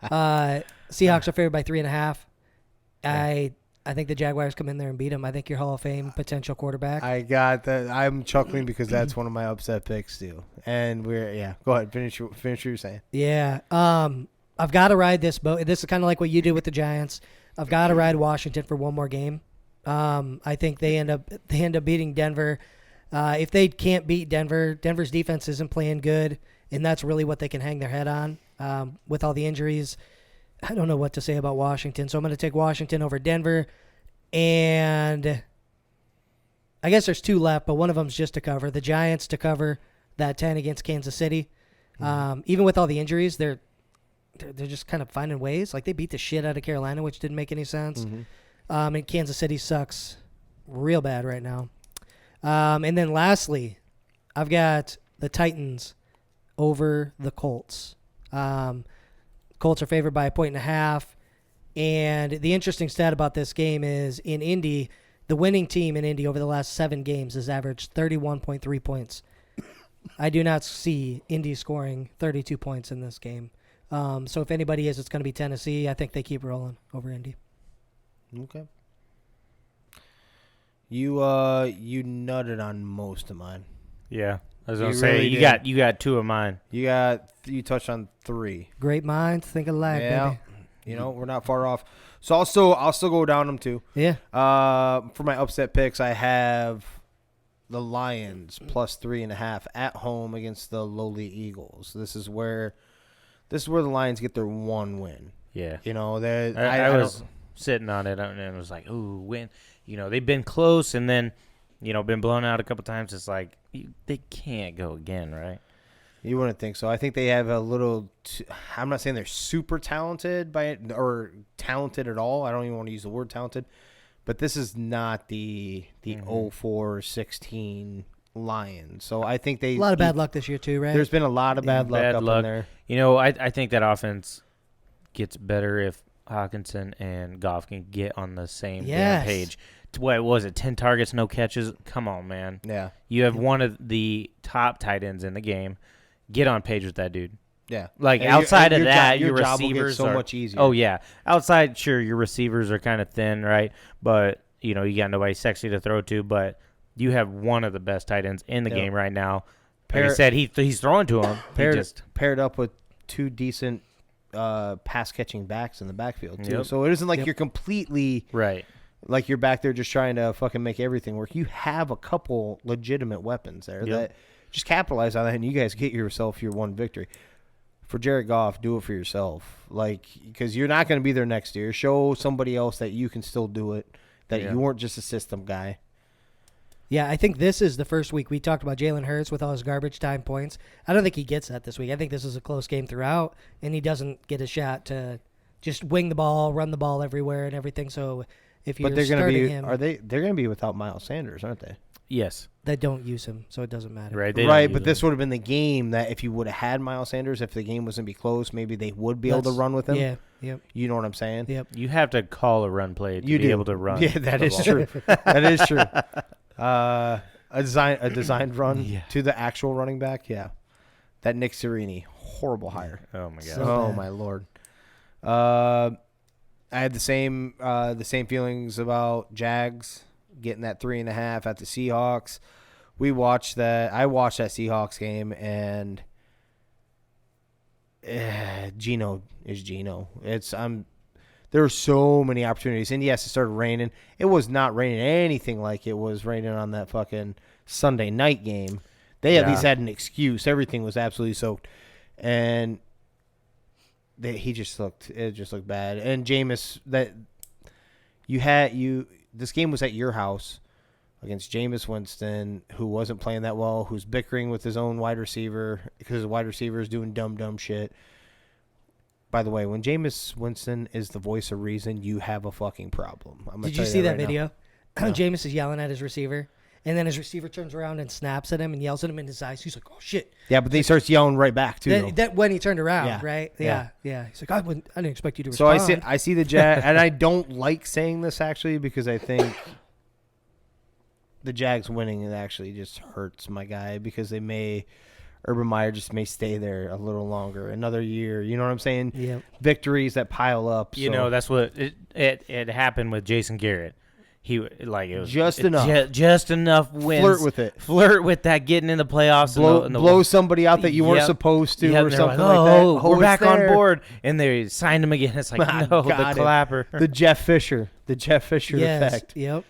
Seahawks are favored by 3.5. I think the Jaguars come in there and beat them. I think your Hall of Fame potential quarterback. I got that. I'm chuckling because that's one of my upset picks too. And go ahead, finish what you're saying. Yeah. I've got to ride this boat. This is kind of like what you did with the Giants. I've got to ride Washington for one more game. I think they end up beating Denver. If they can't beat Denver, Denver's defense isn't playing good, and that's really what they can hang their head on with all the injuries. I don't know what to say about Washington, so I'm going to take Washington over Denver. And I guess there's two left, but one of them's just to cover. The Giants to cover that 10 against Kansas City. Even with all the injuries, they're just kind of finding ways. Like, they beat the shit out of Carolina, which didn't make any sense. And Kansas City sucks real bad right now. And then lastly, I've got the Titans over the Colts. Colts are favored by 1.5. And the interesting stat about this game is in Indy, the winning team in Indy over the last 7 games has averaged 31.3 points. I do not see Indy scoring 32 points in this game. So if anybody is, it's going to be Tennessee. I think they keep rolling over Indy. Okay. You nutted on most of mine. Yeah. I was gonna say really you got 2 of mine. You touched on 3. Great minds think alike, baby. You know, we're not far off. So I'll still go down them too. Yeah. For my upset picks, I have the Lions plus 3.5 at home against the lowly Eagles. This is where the Lions get their one win. Yeah. You know, I was sitting on it and it was like, ooh, win. You know, they've been close and then, you know, been blown out a couple times. It's like they can't go again, right? You wouldn't think so. I think they have a little. I'm not saying they're super talented or talented at all. I don't even want to use the word talented, but this is not the 04-16 Lions. So I think a lot of bad luck this year too, right? There's been a lot of bad luck in there. You know, I think that offense gets better if Hawkinson and Goff can get on the same damn page. What was it? 10 targets, no catches. Come on, man. Yeah. You have one of the top tight ends in the game. Get on page with that dude. Yeah. Like, outside of that, your job will receivers get so are much easier. Oh yeah. Outside, sure, your receivers are kind of thin, right? But you know, you got nobody sexy to throw to. But you have one of the best tight ends in the game right now. Like I said, he's throwing to him. Paired up with 2 decent pass catching backs in the backfield too. Yep. So it isn't like you're completely right. Like you're back there just trying to fucking make everything work. You have a couple legitimate weapons there that just capitalize on that, and you guys get yourself your one victory. For Jared Goff, do it for yourself. Like, because you're not going to be there next year. Show somebody else that you can still do it, that you weren't just a system guy. Yeah, I think this is the first week we talked about Jalen Hurts with all his garbage time points. I don't think he gets that this week. I think this is a close game throughout, and he doesn't get a shot to just wing the ball, run the ball everywhere and everything. So if you're starting him, they're going to be without Miles Sanders, aren't they? Yes. They don't use him, so it doesn't matter. Right, but this would have been the game that if you would have had Miles Sanders, if the game was going to be close, maybe they would be able to run with him. Yeah. Yep. You know what I'm saying? Yep. You have to call a run play to You be do. able to run. Yeah, that the is ball. true. That is true. A designed run to the actual running back. Yeah, that Nick Sirianni, horrible hire. Oh my god. So Oh bad. my lord. I had the same feelings about Jags getting that 3.5 at the Seahawks. I watched that Seahawks game, and Geno is Geno. There were so many opportunities, and yes, it started raining. It was not raining anything like it was raining on that fucking Sunday night game. They at least had an excuse. Everything was absolutely soaked, and it just looked bad. And Jameis, this game was at your house against Jameis Winston, who wasn't playing that well, who's bickering with his own wide receiver because his wide receiver is doing dumb shit. By the way, when Jameis Winston is the voice of reason, you have a fucking problem. Did you see that video? No. Jameis is yelling at his receiver, and then his receiver turns around and snaps at him and yells at him in his eyes. He's like, "Oh shit!" Yeah, but then he starts yelling right back too. That when he turned around, Yeah. right? Yeah. Yeah. He's like, I didn't expect you to So respond. I see the Jag, and I don't like saying this actually because I think the Jags winning it actually just hurts my guy because Urban Meyer just may stay there a little longer, another year. You know what I'm saying? Yeah. Victories that pile up. You know, that's what it happened with Jason Garrett. It was just enough. Just enough wins. Flirt with that getting in the playoffs. Blow somebody out that you weren't supposed to or something like that. Oh, we're back on board. And they signed him again. It's like, no, the clapper. The Jeff Fisher effect. Yep.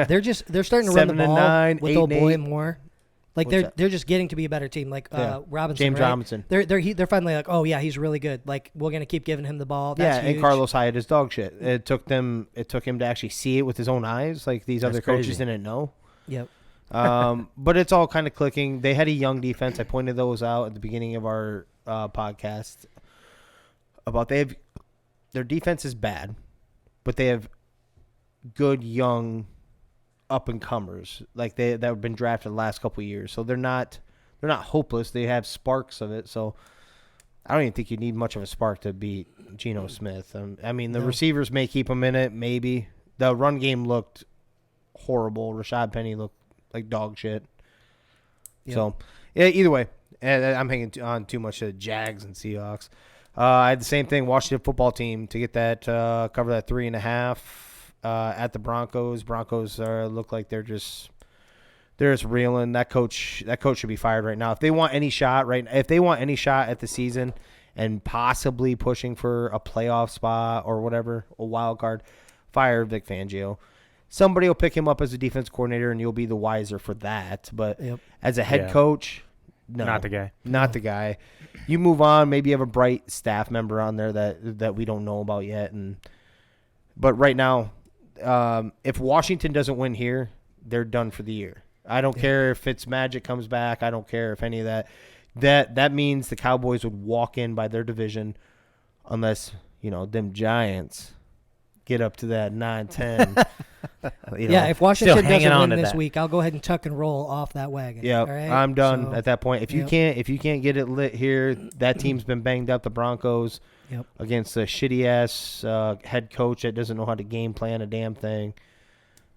They're starting to run the ball 7-9, with old boy 8-8. more. Like What's they're just getting to be a better team. Like Robinson, James right? Robinson. They're finally like, oh yeah, he's really good. Like we're gonna keep giving him the ball. That's huge. And Carlos Hyde is dog shit. It took him to actually see it with his own eyes. Like these other coaches didn't know. Yep. But it's all kind of clicking. They had a young defense. I pointed those out at the beginning of our podcast. Their defense is bad, but they have good young up and comers like that have been drafted the last couple of years. So they're not hopeless. They have sparks of it. So I don't even think you need much of a spark to beat Geno Smith. I mean, the receivers may keep him in it. Maybe the run game looked horrible. Rashad Penny looked like dog shit. Yep. So yeah, either way, I'm hanging on too much to the Jags and Seahawks. I had the same thing. Washington football team to get that cover that 3.5. At the Broncos. Broncos look like they're just reeling. That coach should be fired right now. If they want any shot at the season and possibly pushing for a playoff spot or whatever, a wild card, fire Vic Fangio. Somebody will pick him up as a defense coordinator and you'll be the wiser for that. But as a head coach, no. Not the guy. Not the guy. You move on. Maybe you have a bright staff member on there that we don't know about yet. But right now, if Washington doesn't win here, they're done for the year. I don't care if Fitzmagic comes back. I don't care if any of that. That means the Cowboys would walk in by their division unless, them Giants get up to that 9-10. If Washington doesn't win this that week, I'll go ahead and tuck and roll off that wagon. Yeah, right? I'm done at that point. If you can't get it lit here, that team's been banged up. The Broncos. Yep. Against a shitty-ass head coach that doesn't know how to game plan a damn thing,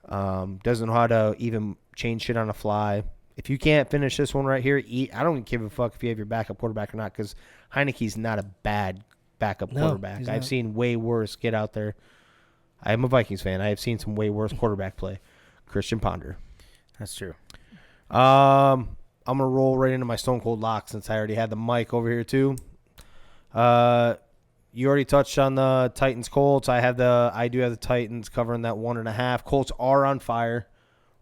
doesn't know how to even change shit on the fly. If you can't finish this one right here, I don't give a fuck if you have your backup quarterback or not because Heineke's not a bad backup quarterback. I've seen way worse get out there. I am a Vikings fan. I have seen some way worse quarterback play. Christian Ponder. That's true. I'm going to roll right into my Stone Cold Lock since I already had the mic over here too. You already touched on the Titans-Colts. I do have the Titans covering that 1.5. Colts are on fire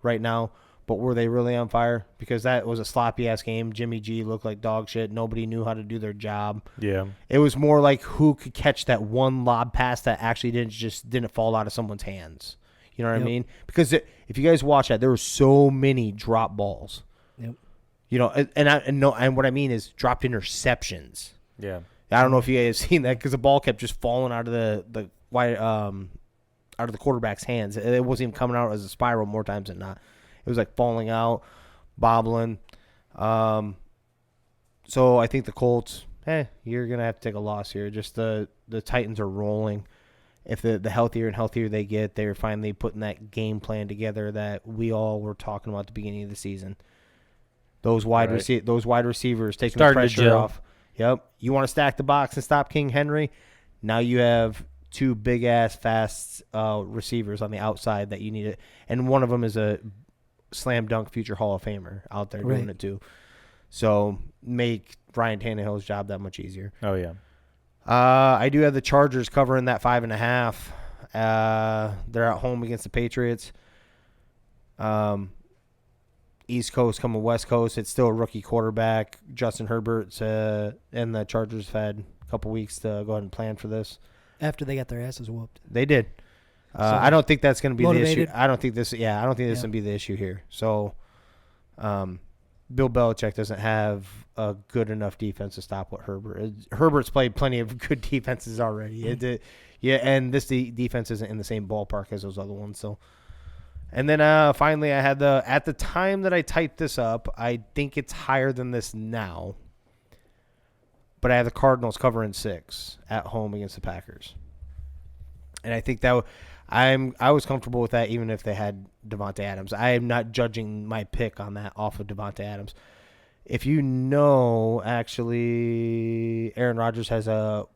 right now, but were they really on fire? Because that was a sloppy-ass game. Jimmy G looked like dog shit. Nobody knew how to do their job. Yeah. It was more like who could catch that one lob pass that actually didn't fall out of someone's hands. You know what I mean? Because if you guys watch that, there were so many drop balls. Yep. And what I mean is dropped interceptions. Yeah. I don't know if you guys have seen that because the ball kept just falling out of the quarterback's hands. It wasn't even coming out as a spiral more times than not. It was like falling out, bobbling. So I think the Colts you're gonna have to take a loss here. Just the Titans are rolling. If the healthier and healthier they get, they're finally putting that game plan together that we all were talking about at the beginning of the season. Those wide receivers taking the pressure off. Yep. You want to stack the box and stop King Henry? Now you have two big ass fast receivers on the outside that you need it, and one of them is a slam dunk future Hall of Famer out there doing it too. So make Ryan Tannehill's job that much easier. Oh yeah. I do have the Chargers covering that 5.5. They're at home against the Patriots. East Coast coming West Coast. It's still a rookie quarterback. Justin Herbert's and the Chargers have had a couple weeks to go ahead and plan for this. After they got their asses whooped. They did. I don't think that's going to be motivated. the issue. I don't think this is going to be the issue here. So, Bill Belichick doesn't have a good enough defense to stop what Herbert's played plenty of good defenses already. And this defense isn't in the same ballpark as those other ones. So, and then finally, I had at the time that I typed this up, I think it's higher than this now. But I have the Cardinals covering 6 at home against the Packers, and I think that I was comfortable with that even if they had Devontae Adams. I am not judging my pick on that off of Devontae Adams. If you know, actually, Aaron Rodgers has a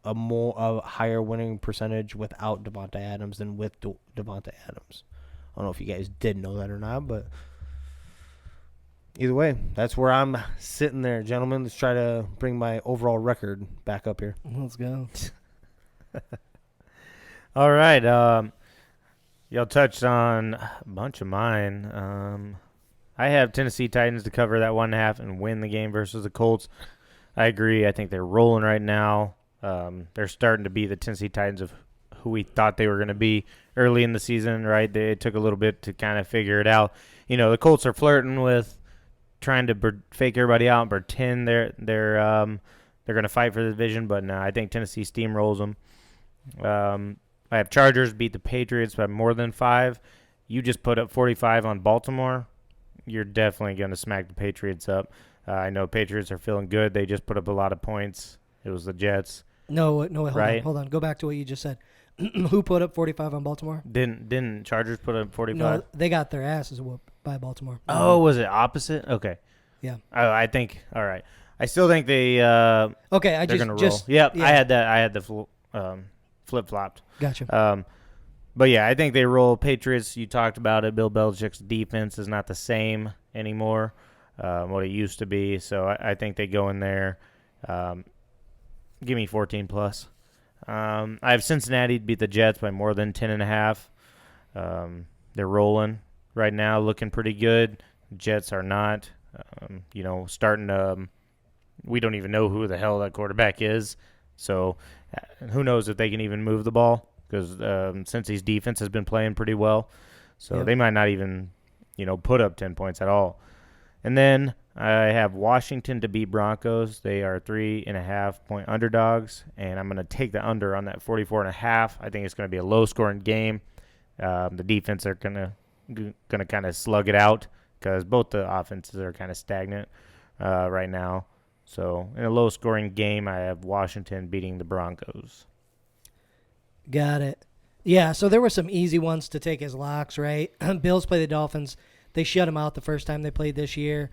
higher winning percentage without Devontae Adams than with Devontae Adams. I don't know if you guys did know that or not, but either way, that's where I'm sitting there, gentlemen. Let's try to bring my overall record back up here. Let's go. All right. Y'all touched on a bunch of mine. I have Tennessee Titans to cover that 1.5 and win the game versus the Colts. I agree. I think they're rolling right now. They're starting to be the Tennessee Titans of who we thought they were going to be early in the season, right? It took a little bit to kind of figure it out. You know, the Colts are flirting with trying to fake everybody out and pretend they're going to fight for the division, but no, I think Tennessee steamrolls them. I have Chargers beat the Patriots by more than 5. You just put up 45 on Baltimore. You're definitely going to smack the Patriots up. I know Patriots are feeling good. They just put up a lot of points. It was the Jets. No, hold on. Go back to what you just said. Who put up 45 on Baltimore? Didn't Chargers put up 45? No, they got their asses whooped by Baltimore. Oh, was it opposite? Okay. Yeah. I think. All right. I still think they. Okay, they're gonna roll. Yep. Yeah. I had the flip flopped. Gotcha. But yeah, I think they roll. Patriots. You talked about it. Bill Belichick's defense is not the same anymore. What it used to be. So I think they go in there. Give me 14 plus. I have Cincinnati beat the Jets by more than 10.5. They're rolling right now, looking pretty good. Jets are not. Starting to. We don't even know who the hell that quarterback is. So who knows if they can even move the ball, because Cincy's defense has been playing pretty well. So They might not even, put up 10 points at all. And then I have Washington to beat Broncos. They are 3.5-point underdogs, and I'm going to take the under on that 44.5. I think it's going to be a low-scoring game. The defense are going to kind of slug it out because both the offenses are kind of stagnant right now. So in a low-scoring game, I have Washington beating the Broncos. Got it. Yeah, so there were some easy ones to take as locks, right? Bills play the Dolphins. They shut them out the first time they played this year.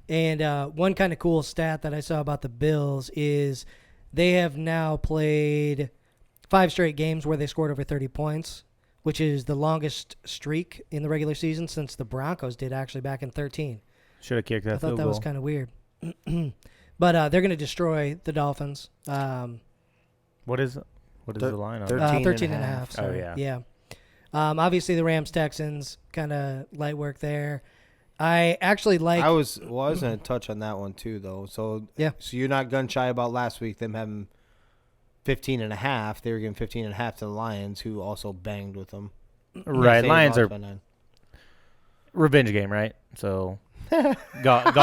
And one kind of cool stat that I saw about the Bills is they have now played 5 straight games where they scored over 30 points, which is the longest streak in the regular season since the Broncos did actually back in 2013. Should have kicked that field goal. I thought that was kind of weird. But they're going to destroy the Dolphins. What is the line on 13.5. Oh, yeah. Yeah. Obviously, the Rams-Texans, kind of light work there. I actually like... I was going to touch on that one, too, though. So, So you're not gun-shy about last week, them having 15.5. They were giving 15.5 to the Lions, who also banged with them. Right. Lions are... Revenge game, right? So... golf,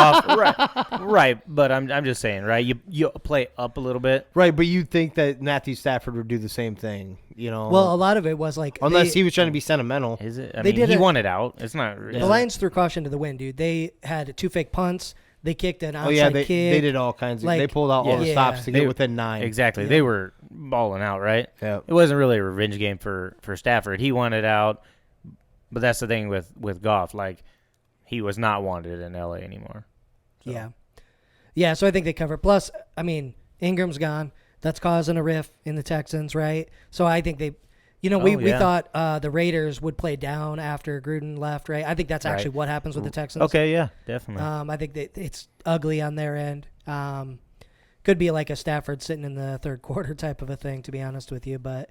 right. But I'm just saying, right? You play up a little bit, right? But you'd think that Matthew Stafford would do the same thing, Well, a lot of it was like, unless he was trying to be sentimental. Is it? He won it out. It's not. The Lions threw caution to the wind, dude. They had 2 fake punts. They kicked an onside Oh yeah, they kick. did all kinds of. Like, They pulled out all the yeah. stops to get They- within 9. Exactly. Yeah. They were balling out, right? Yeah. It wasn't really a revenge game for Stafford. He wanted out, but that's the thing with Goff. Like, he was not wanted in L.A. anymore. So. Yeah. Yeah, so I think they cover. Plus, I mean, Ingram's gone. That's causing a rift in the Texans, right? So I think they, we thought the Raiders would play down after Gruden left, right? I think that's actually what happens with the Texans. Okay, yeah, definitely. I think that it's ugly on their end. Could be like a Stafford sitting in the third quarter type of a thing, to be honest with you. But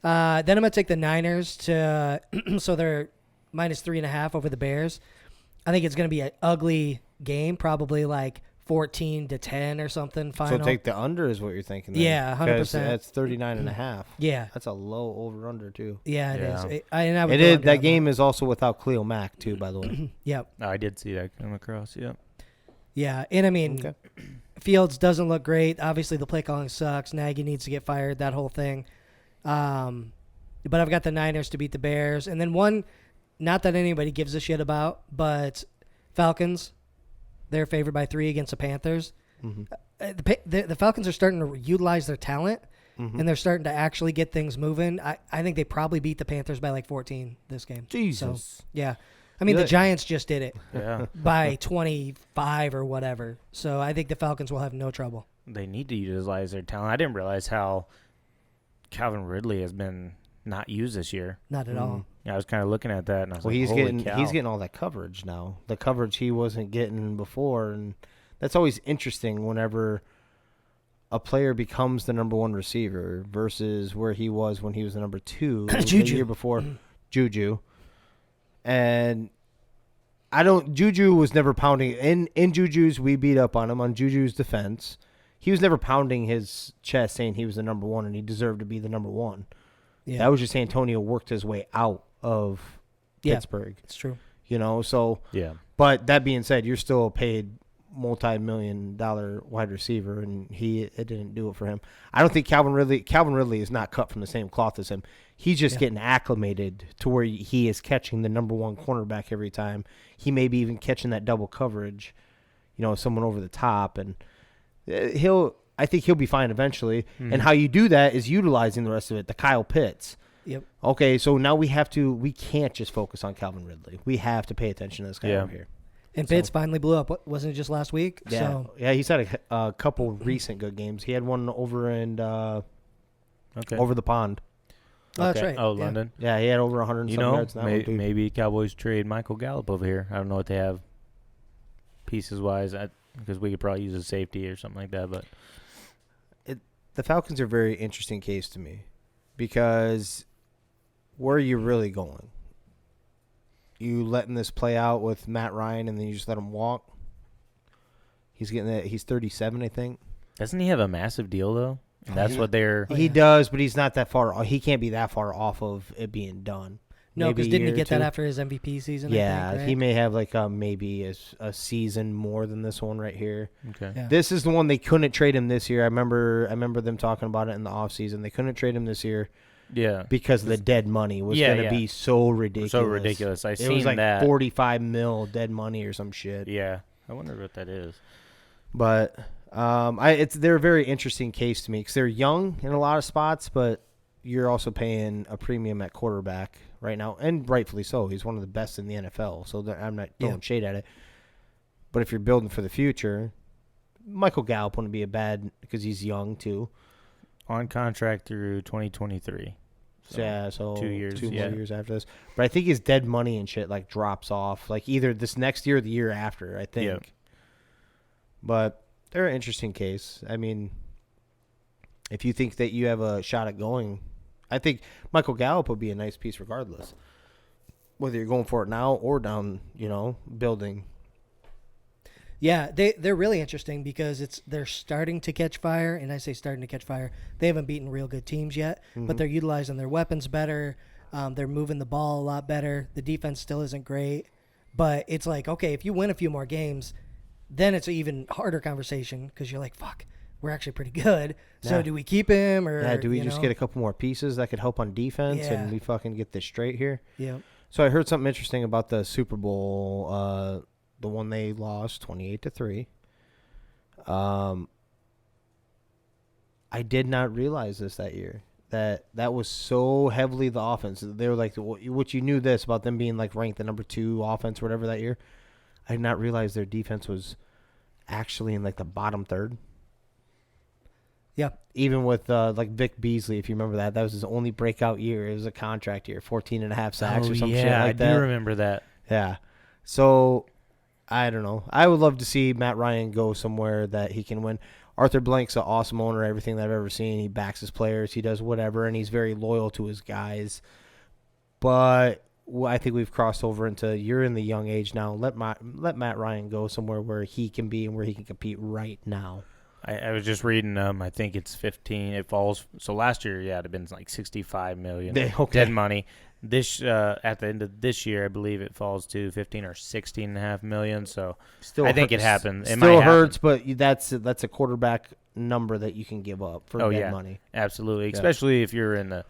then I'm going to take the Niners to so they're -3.5 over the Bears. I think it's going to be an ugly game, probably like 14-10 or something final. So take the under is what you're thinking. Then. Yeah, 100%. That's 39.5. Yeah. That's a low over under too. Yeah, it Yeah. is. I would It go is. under That on game is also without Khalil Mack too, by the way. Yep. I did see that come across, yeah. Yeah, and I mean, Okay. Fields doesn't look great. Obviously, the play calling sucks. Nagy needs to get fired, that whole thing. But I've got the Niners to beat the Bears. And then one, not that anybody gives a shit about, but Falcons, they're favored by 3 against the Panthers. Mm-hmm. The Falcons are starting to utilize their talent, Mm-hmm. and they're starting to actually get things moving. I think they probably beat the Panthers by like 14 this game. Jesus. So, yeah. I mean, the Giants just did it Yeah. by 25 or whatever. So I think the Falcons will have no trouble. They need to utilize their talent. I didn't realize how Calvin Ridley has been not used this year. Not at all. Yeah, I was kind of looking at that, and I was Well, like, he's holy getting cow. he's getting all that coverage now. The coverage he wasn't getting before, and that's always interesting whenever a player becomes the number 1 receiver versus where he was when he was the number 2 the Juju. year before. Juju. And Juju was never pounding in Juju's. We beat up on him on Juju's defense. He was never pounding his chest saying he was the number 1 and he deserved to be the number 1. Yeah, That was just Antonio worked his way out of Pittsburgh. it's true. So Yeah. but that being said, you're still a paid multi-million-dollar wide receiver, and it didn't do it for him. I don't think Calvin Ridley is not cut from the same cloth as him. He's just getting acclimated to where he is catching the number 1 cornerback every time. He may be even catching that double coverage, someone over the top, and I think he'll be fine eventually. Mm-hmm. And how you do that is utilizing the rest of it. The Kyle Pitts. Yep. Okay, so now we can't just focus on Calvin Ridley. We have to pay attention to this guy over here. And Pitts finally blew up. Wasn't it just last week? Yeah, So, yeah. He's had a couple recent good games. He had one over over the pond. Oh, that's right. Oh, Yeah. London. Yeah, he had over 100 yards. In that one, too. Maybe Cowboys trade Michael Gallup over here. I don't know what they have pieces-wise, because we could probably use a safety or something like that. But The Falcons are a very interesting case to me because where are you really going? You letting this play out with Matt Ryan and then you just let him walk? He's getting that. He's 37, I think. doesn't he have a massive deal, though? And that's what they're He does, but he's not that far. He can't be that far off of it being done. No, Maybe because a didn't he year or get that two. after his MVP season? Yeah, I think, right? he may have like maybe a season more than this one right here. okay. Yeah. This is the one they couldn't trade him this year. I remember them talking about it in the offseason. They couldn't trade him this year Yeah. because the dead money was going to be so ridiculous. So ridiculous. I It seen was like that. 45 mil dead money or some shit. Yeah. I wonder what that is. But they're a very interesting case to me because they're young in a lot of spots, but you're also paying a premium at quarterback right now, and rightfully so. He's one of the best in the NFL, so I'm not throwing shade at it. But if you're building for the future, Michael Gallup wouldn't be a bad because he's young too. On contract through 2023. So 2 years. two more years after this. But I think his dead money and shit like drops off like either this next year or the year after, I think. Yeah. But they're an interesting case. I mean, if you think that you have a shot at going, I think Michael Gallup would be a nice piece regardless. Whether you're going for it now or down, building. Yeah, they're really interesting because they're starting to catch fire, and I say starting to catch fire. They haven't beaten real good teams yet, but they're utilizing their weapons better. They're moving the ball a lot better. The defense still isn't great, but it's like, okay, if you win a few more games, then it's an even harder conversation because you're like, fuck, we're actually pretty good. So Yeah. do we keep him or Do we just get a couple more pieces that could help on defense and we fucking get this straight here? Yeah. So I heard something interesting about the Super Bowl the one they lost 28-3. I did not realize this that year. That was so heavily the offense. They were like, what you knew this about them being like ranked the number 2 offense or whatever that year. I did not realize their defense was actually in like the bottom third. Yeah. Even with like Vic Beasley, if you remember that was his only breakout year. It was a contract year, 14.5 sacks or some shit like that. I do remember that. Yeah. So I don't know. I would love to see Matt Ryan go somewhere that he can win. Arthur Blank's an awesome owner, everything that I've ever seen. He backs his players. He does whatever, and he's very loyal to his guys. But I think we've crossed over into you're in the young age now. Let Matt Ryan go somewhere where he can be and where he can compete right now. I was just reading. I think it's 15. It falls. So last year, it'd have been like 65 million dead money. This at the end of this year, I believe it falls to 15 or 16.5 million. So I think it happened. It still hurts, but that's a quarterback number that you can give up for dead money. Absolutely, especially if you're in the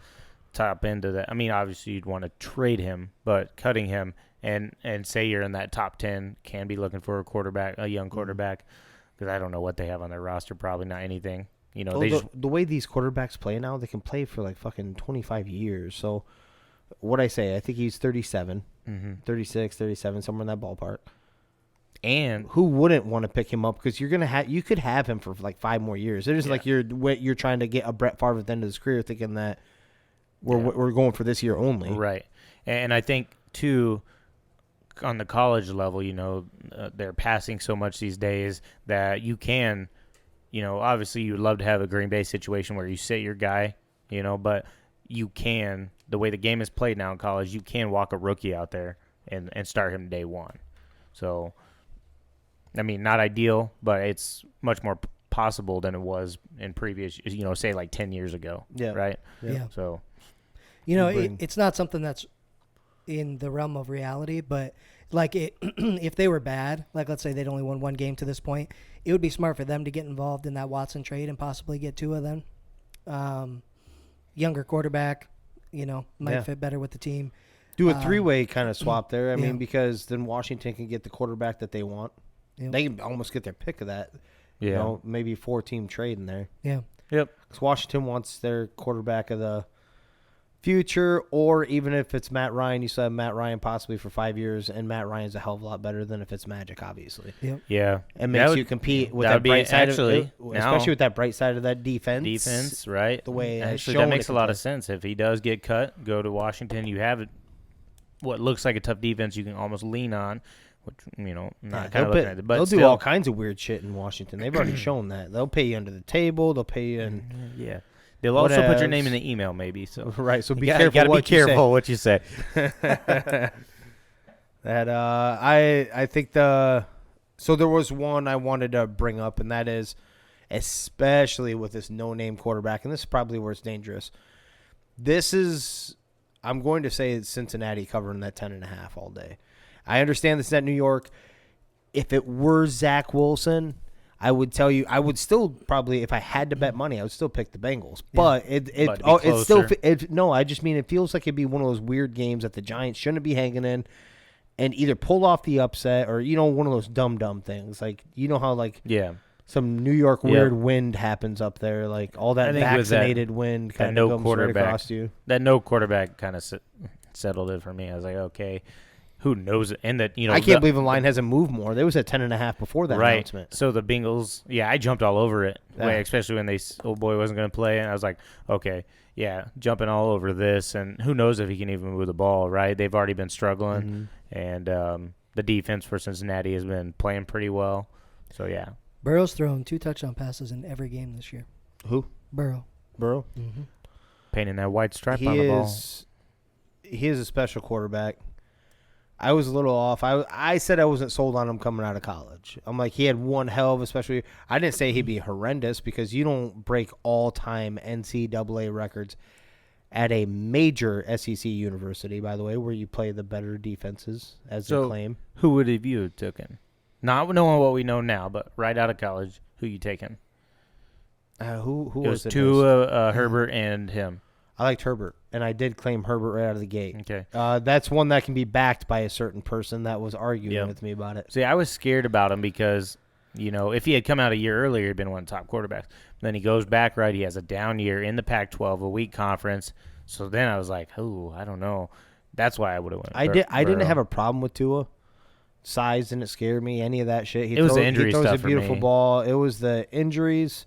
top end of that. I mean, obviously you'd want to trade him, but cutting him and say you're in that top 10, can be looking for a young quarterback, because I don't know what they have on their roster. Probably not anything. You know, the way these quarterbacks play now, they can play for like fucking 25 years. So. What I say, I think he's 37, 36, 37, somewhere in that ballpark. And who wouldn't want to pick him up? Because you could have him for like 5 more years. It isn't like you're trying to get a Brett Favre at the end of his career, thinking that we're going for this year only. Right. And I think too, on the college level, you know, they're passing so much these days that you can, you know, obviously you would love to have a Green Bay situation where you sit your guy, you know, but you can, the way the game is played now in college, you can walk a rookie out there and start him day one. So, I mean, not ideal, but it's much more possible than it was in previous, you know, say like 10 years ago. Yeah. Right? Yeah. So, you know, it's not something that's in the realm of reality, but like if they were bad, like let's say they'd only won 1 game to this point, it would be smart for them to get involved in that Watson trade and possibly get 2 of them. Younger quarterback, you know, might fit better with the team. Do a 3-way kind of swap there. I mean, because then Washington can get the quarterback that they want. Yep. They can almost get their pick of that. Yeah. You know, maybe 4-team trade in there. Yeah. Yep. Because Washington wants their quarterback of the future, or even if it's Matt Ryan, you still have Matt Ryan possibly for 5 years, and Matt Ryan's a hell of a lot better than if it's Magic, obviously. Yep. Yeah. And makes you compete with that bright side especially with that bright side of that defense. Defense, right. The way actually, that makes a lot of sense. If he does get cut, go to Washington, you have what looks like a tough defense you can almost lean on, which, you know, not kind of looking at it. But they'll do all kinds of weird shit in Washington. They've already shown that. They'll pay you under the table. They'll pay you in. Yeah. They'll also put your name in the email, maybe. So right. So be careful. You gotta be careful what you say. That I think so there was one I wanted to bring up, and that is, especially with this no-name quarterback, and this is probably where it's dangerous. I'm going to say it's Cincinnati covering that 10.5 all day. I understand this is at New York. If it were Zach Wilson, I would tell you, I would still probably, if I had to bet money, I would still pick the Bengals. But it's still no. I just mean it feels like it'd be one of those weird games that the Giants shouldn't be hanging in, and either pull off the upset or one of those dumb things. Like how some New York weird wind happens up there, like all that vaccinated wind kind of comes right across you. That no quarterback kind of settled it for me. I was like, okay. Who knows it? And that I can't believe the line hasn't moved more. There was at 10.5 before that announcement. So the Bengals, I jumped all over it, especially when old boy wasn't going to play, and I was like, okay, jumping all over this, and who knows if he can even move the ball, right? They've already been struggling, and the defense for Cincinnati has been playing pretty well. So Burrow's thrown 2 touchdown passes in every game this year. Who? Burrow. Mm-hmm. Painting that white stripe on the ball. He is a special quarterback. I was a little off. I said I wasn't sold on him coming out of college. I'm like, he had one hell of a special year. I didn't say he'd be horrendous because you don't break all-time NCAA records at a major SEC university, by the way, where you play the better defenses, as they claim. Who would have you taken? Not knowing what we know now, but right out of college, who you taking? Who was it? It was Herbert and him. I liked Herbert, and I did claim Herbert right out of the gate. Okay. That's one that can be backed by a certain person that was arguing with me about it. See, I was scared about him because, if he had come out a year earlier, he'd been one of the top quarterbacks. Then he goes back, right? He has a down year in the Pac-12, a weak conference. So then I was like, oh, I don't know. That's why I would have went. I didn't have a problem with Tua. Size didn't scare me. Any of that shit. It was the injury He throws stuff a beautiful for me. ball. It was the injuries,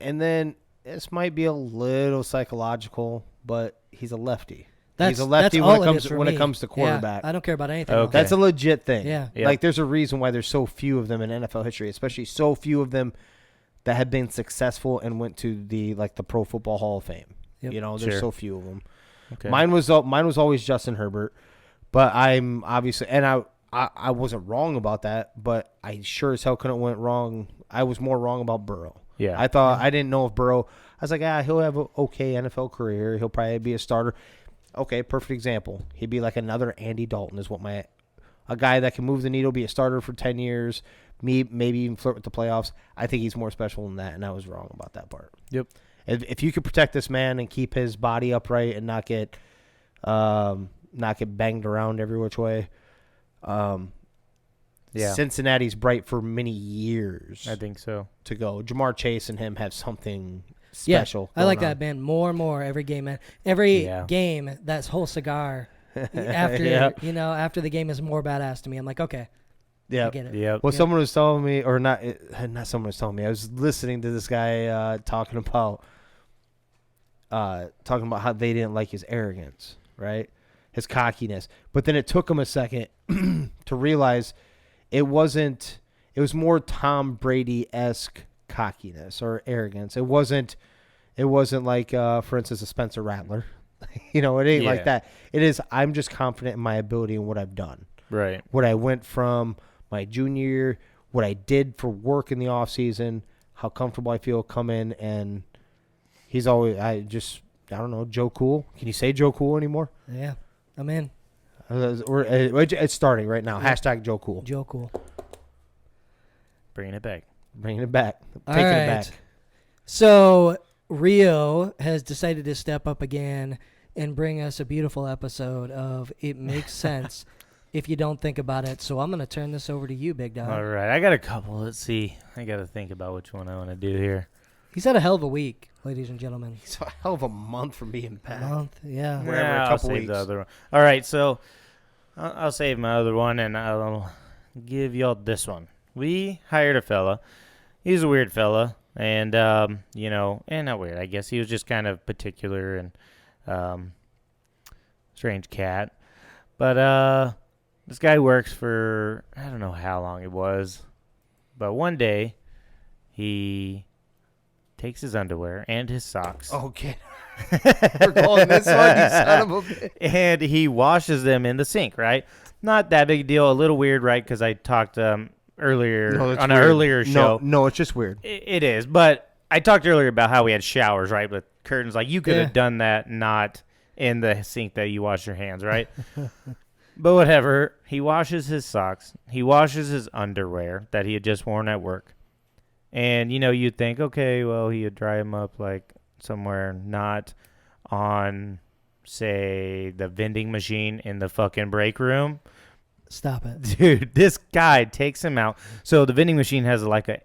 and then this might be a little psychological, but he's a lefty. He's a lefty when it comes to quarterback. Yeah, I don't care about anything. Okay. Else. That's a legit thing. Yeah. Yep. Like there's a reason why there's so few of them in NFL history, especially so few of them that have been successful and went to the Pro Football Hall of Fame. Yep. There's Sure. so few of them. Okay. Mine was always Justin Herbert, but I'm obviously, and I wasn't wrong about that, but I sure as hell couldn't went wrong. I was more wrong about Burrow. Yeah. I didn't know if Burrow. I was like, he'll have an okay NFL career. He'll probably be a starter. Okay, perfect example. He'd be like another Andy Dalton is a guy that can move the needle, be a starter for 10 years, maybe even flirt with the playoffs. I think he's more special than that, and I was wrong about that part. Yep. If you could protect this man and keep his body upright and not get banged around every which way, Cincinnati's bright for many years. I think so. To go. Jamar Chase and him have something special. I like going that, man. More and more every game, man. Every game, that whole cigar after the game is more badass to me. I'm like, okay. Yeah. I get it. Yep. Well, someone was telling me, or not someone was telling me. I was listening to this guy talking about how they didn't like his arrogance, right? His cockiness. But then it took him a second to realize it was more Tom Brady-esque cockiness or arrogance. It wasn't like, for instance, a Spencer Rattler. It ain't like that. It is, I'm just confident in my ability and what I've done. Right. What I went from my junior year, what I did for work in the off season, how comfortable I feel come in, and he's always, I don't know, Joe Cool. Can you say Joe Cool anymore? Yeah, I'm in. It's starting right now. Yeah. Hashtag Joe Cool. Joe Cool. Bringing it back. All Taking right. it back. So Rio has decided to step up again and bring us a beautiful episode of It Makes Sense if you don't think about it. So I'm going to turn this over to you, Big Dog. All right. I got a couple. Let's see. I got to think about which one I want to do here. He's had a hell of a week, ladies and gentlemen. It's a hell of a month from being back. Yeah. Whatever, a I'll couple save weeks. the other one. All right. So I'll save my other one, and I'll give y'all this one. We hired a fella. He's a weird fella, and, and not weird. I guess he was just kind of particular and strange cat. But this guy works for, I don't know how long it was, but one day he takes his underwear and his socks. Okay. We're calling this one, you son of a bitch. And he washes them in the sink, right? Not that big a deal. A little weird, right? Because I talked earlier No, that's on weird. an earlier show. No, it's just weird. It is, but I talked earlier about how we had showers, right, with curtains. Like, you could have done that not in the sink that you wash your hands, right? But whatever. He washes his socks. He washes his underwear that he had just worn at work. And, you'd think, okay, well, he'd dry them up, like, somewhere not on, say, the vending machine in the fucking break room. Stop it. Dude, this guy takes him out. So the vending machine has like a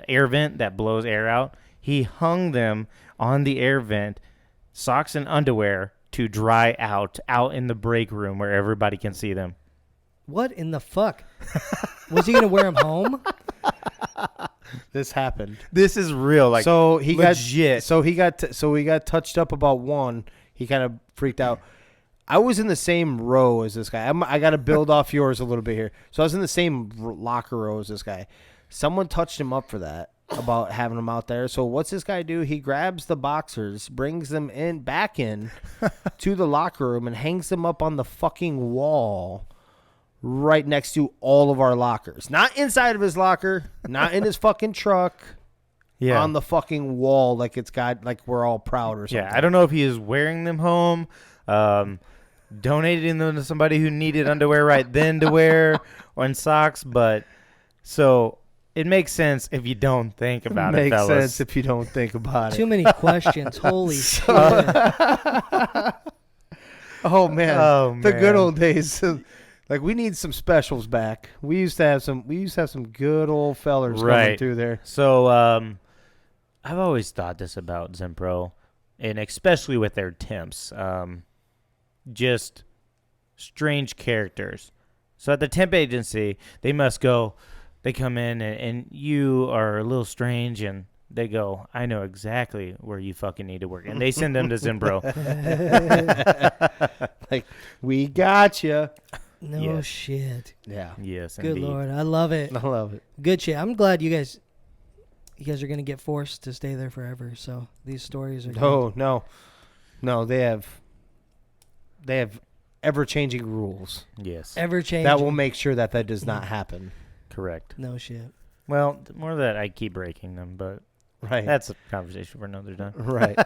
air vent that blows air out. He hung them on the air vent, socks and underwear, to dry out in the break room where everybody can see them. What in the fuck? Was he going to wear them home? This happened. This is real, like, so he legit. He got touched up about one. He kind of freaked out. I was in the same row as this guy. I got to build off yours a little bit here. So I was in the same locker row as this guy. Someone touched him up for that, about having him out there. So what's this guy do? He grabs the boxers, brings them back in to the locker room, and hangs them up on the fucking wall right next to all of our lockers. Not inside of his locker, not in his fucking truck. Yeah. On the fucking wall, like it's got, like we're all proud or something. Yeah, I don't know if he is wearing them home, donating them to somebody who needed underwear right then to wear, or in socks. But so It makes sense if you don't think about it, Makes fellas. sense if you don't think about Too it. many questions. Holy shit. Oh man, Oh, the good man. old days. Like we need some specials back. We used to have some. We used to have some good old fellers coming Right. through there. So I've always thought this about Zimpro, and especially with their temps, just strange characters. So at the temp agency, they come in and you are a little strange, and they go, I know exactly where you fucking need to work. And they send them to Zimbro. Like we got you. No Yes. shit. Yeah, Yes, Good indeed. Lord. I love it. I love it. Good shit. I'm glad you guys are going to get forced to stay there forever. So these stories are good. No. They have ever-changing rules Yes, Ever changing. that will make sure that does not happen. correct. No shit. Well, more that I keep breaking them, but Right. that's a conversation for another time. right.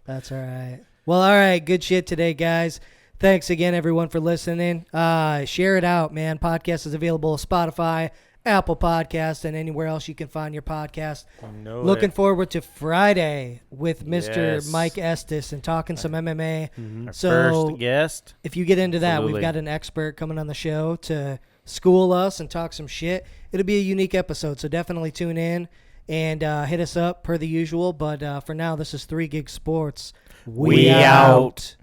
That's all right. Well, all right. Good shit today, guys. Thanks again, everyone, for listening. Share it out, man. Podcast is available on Spotify, Apple Podcast, and anywhere else you can find your podcast. Looking forward to Friday with Mr. Yes. Mike Estes and talking some MMA. Mhm. Our So first guest. if you get into that, Absolutely. we've got an expert coming on the show to school us and talk some shit. It'll be a unique episode, so definitely tune in and hit us up per the usual. But for now, this is 3 Gig Sports. We out.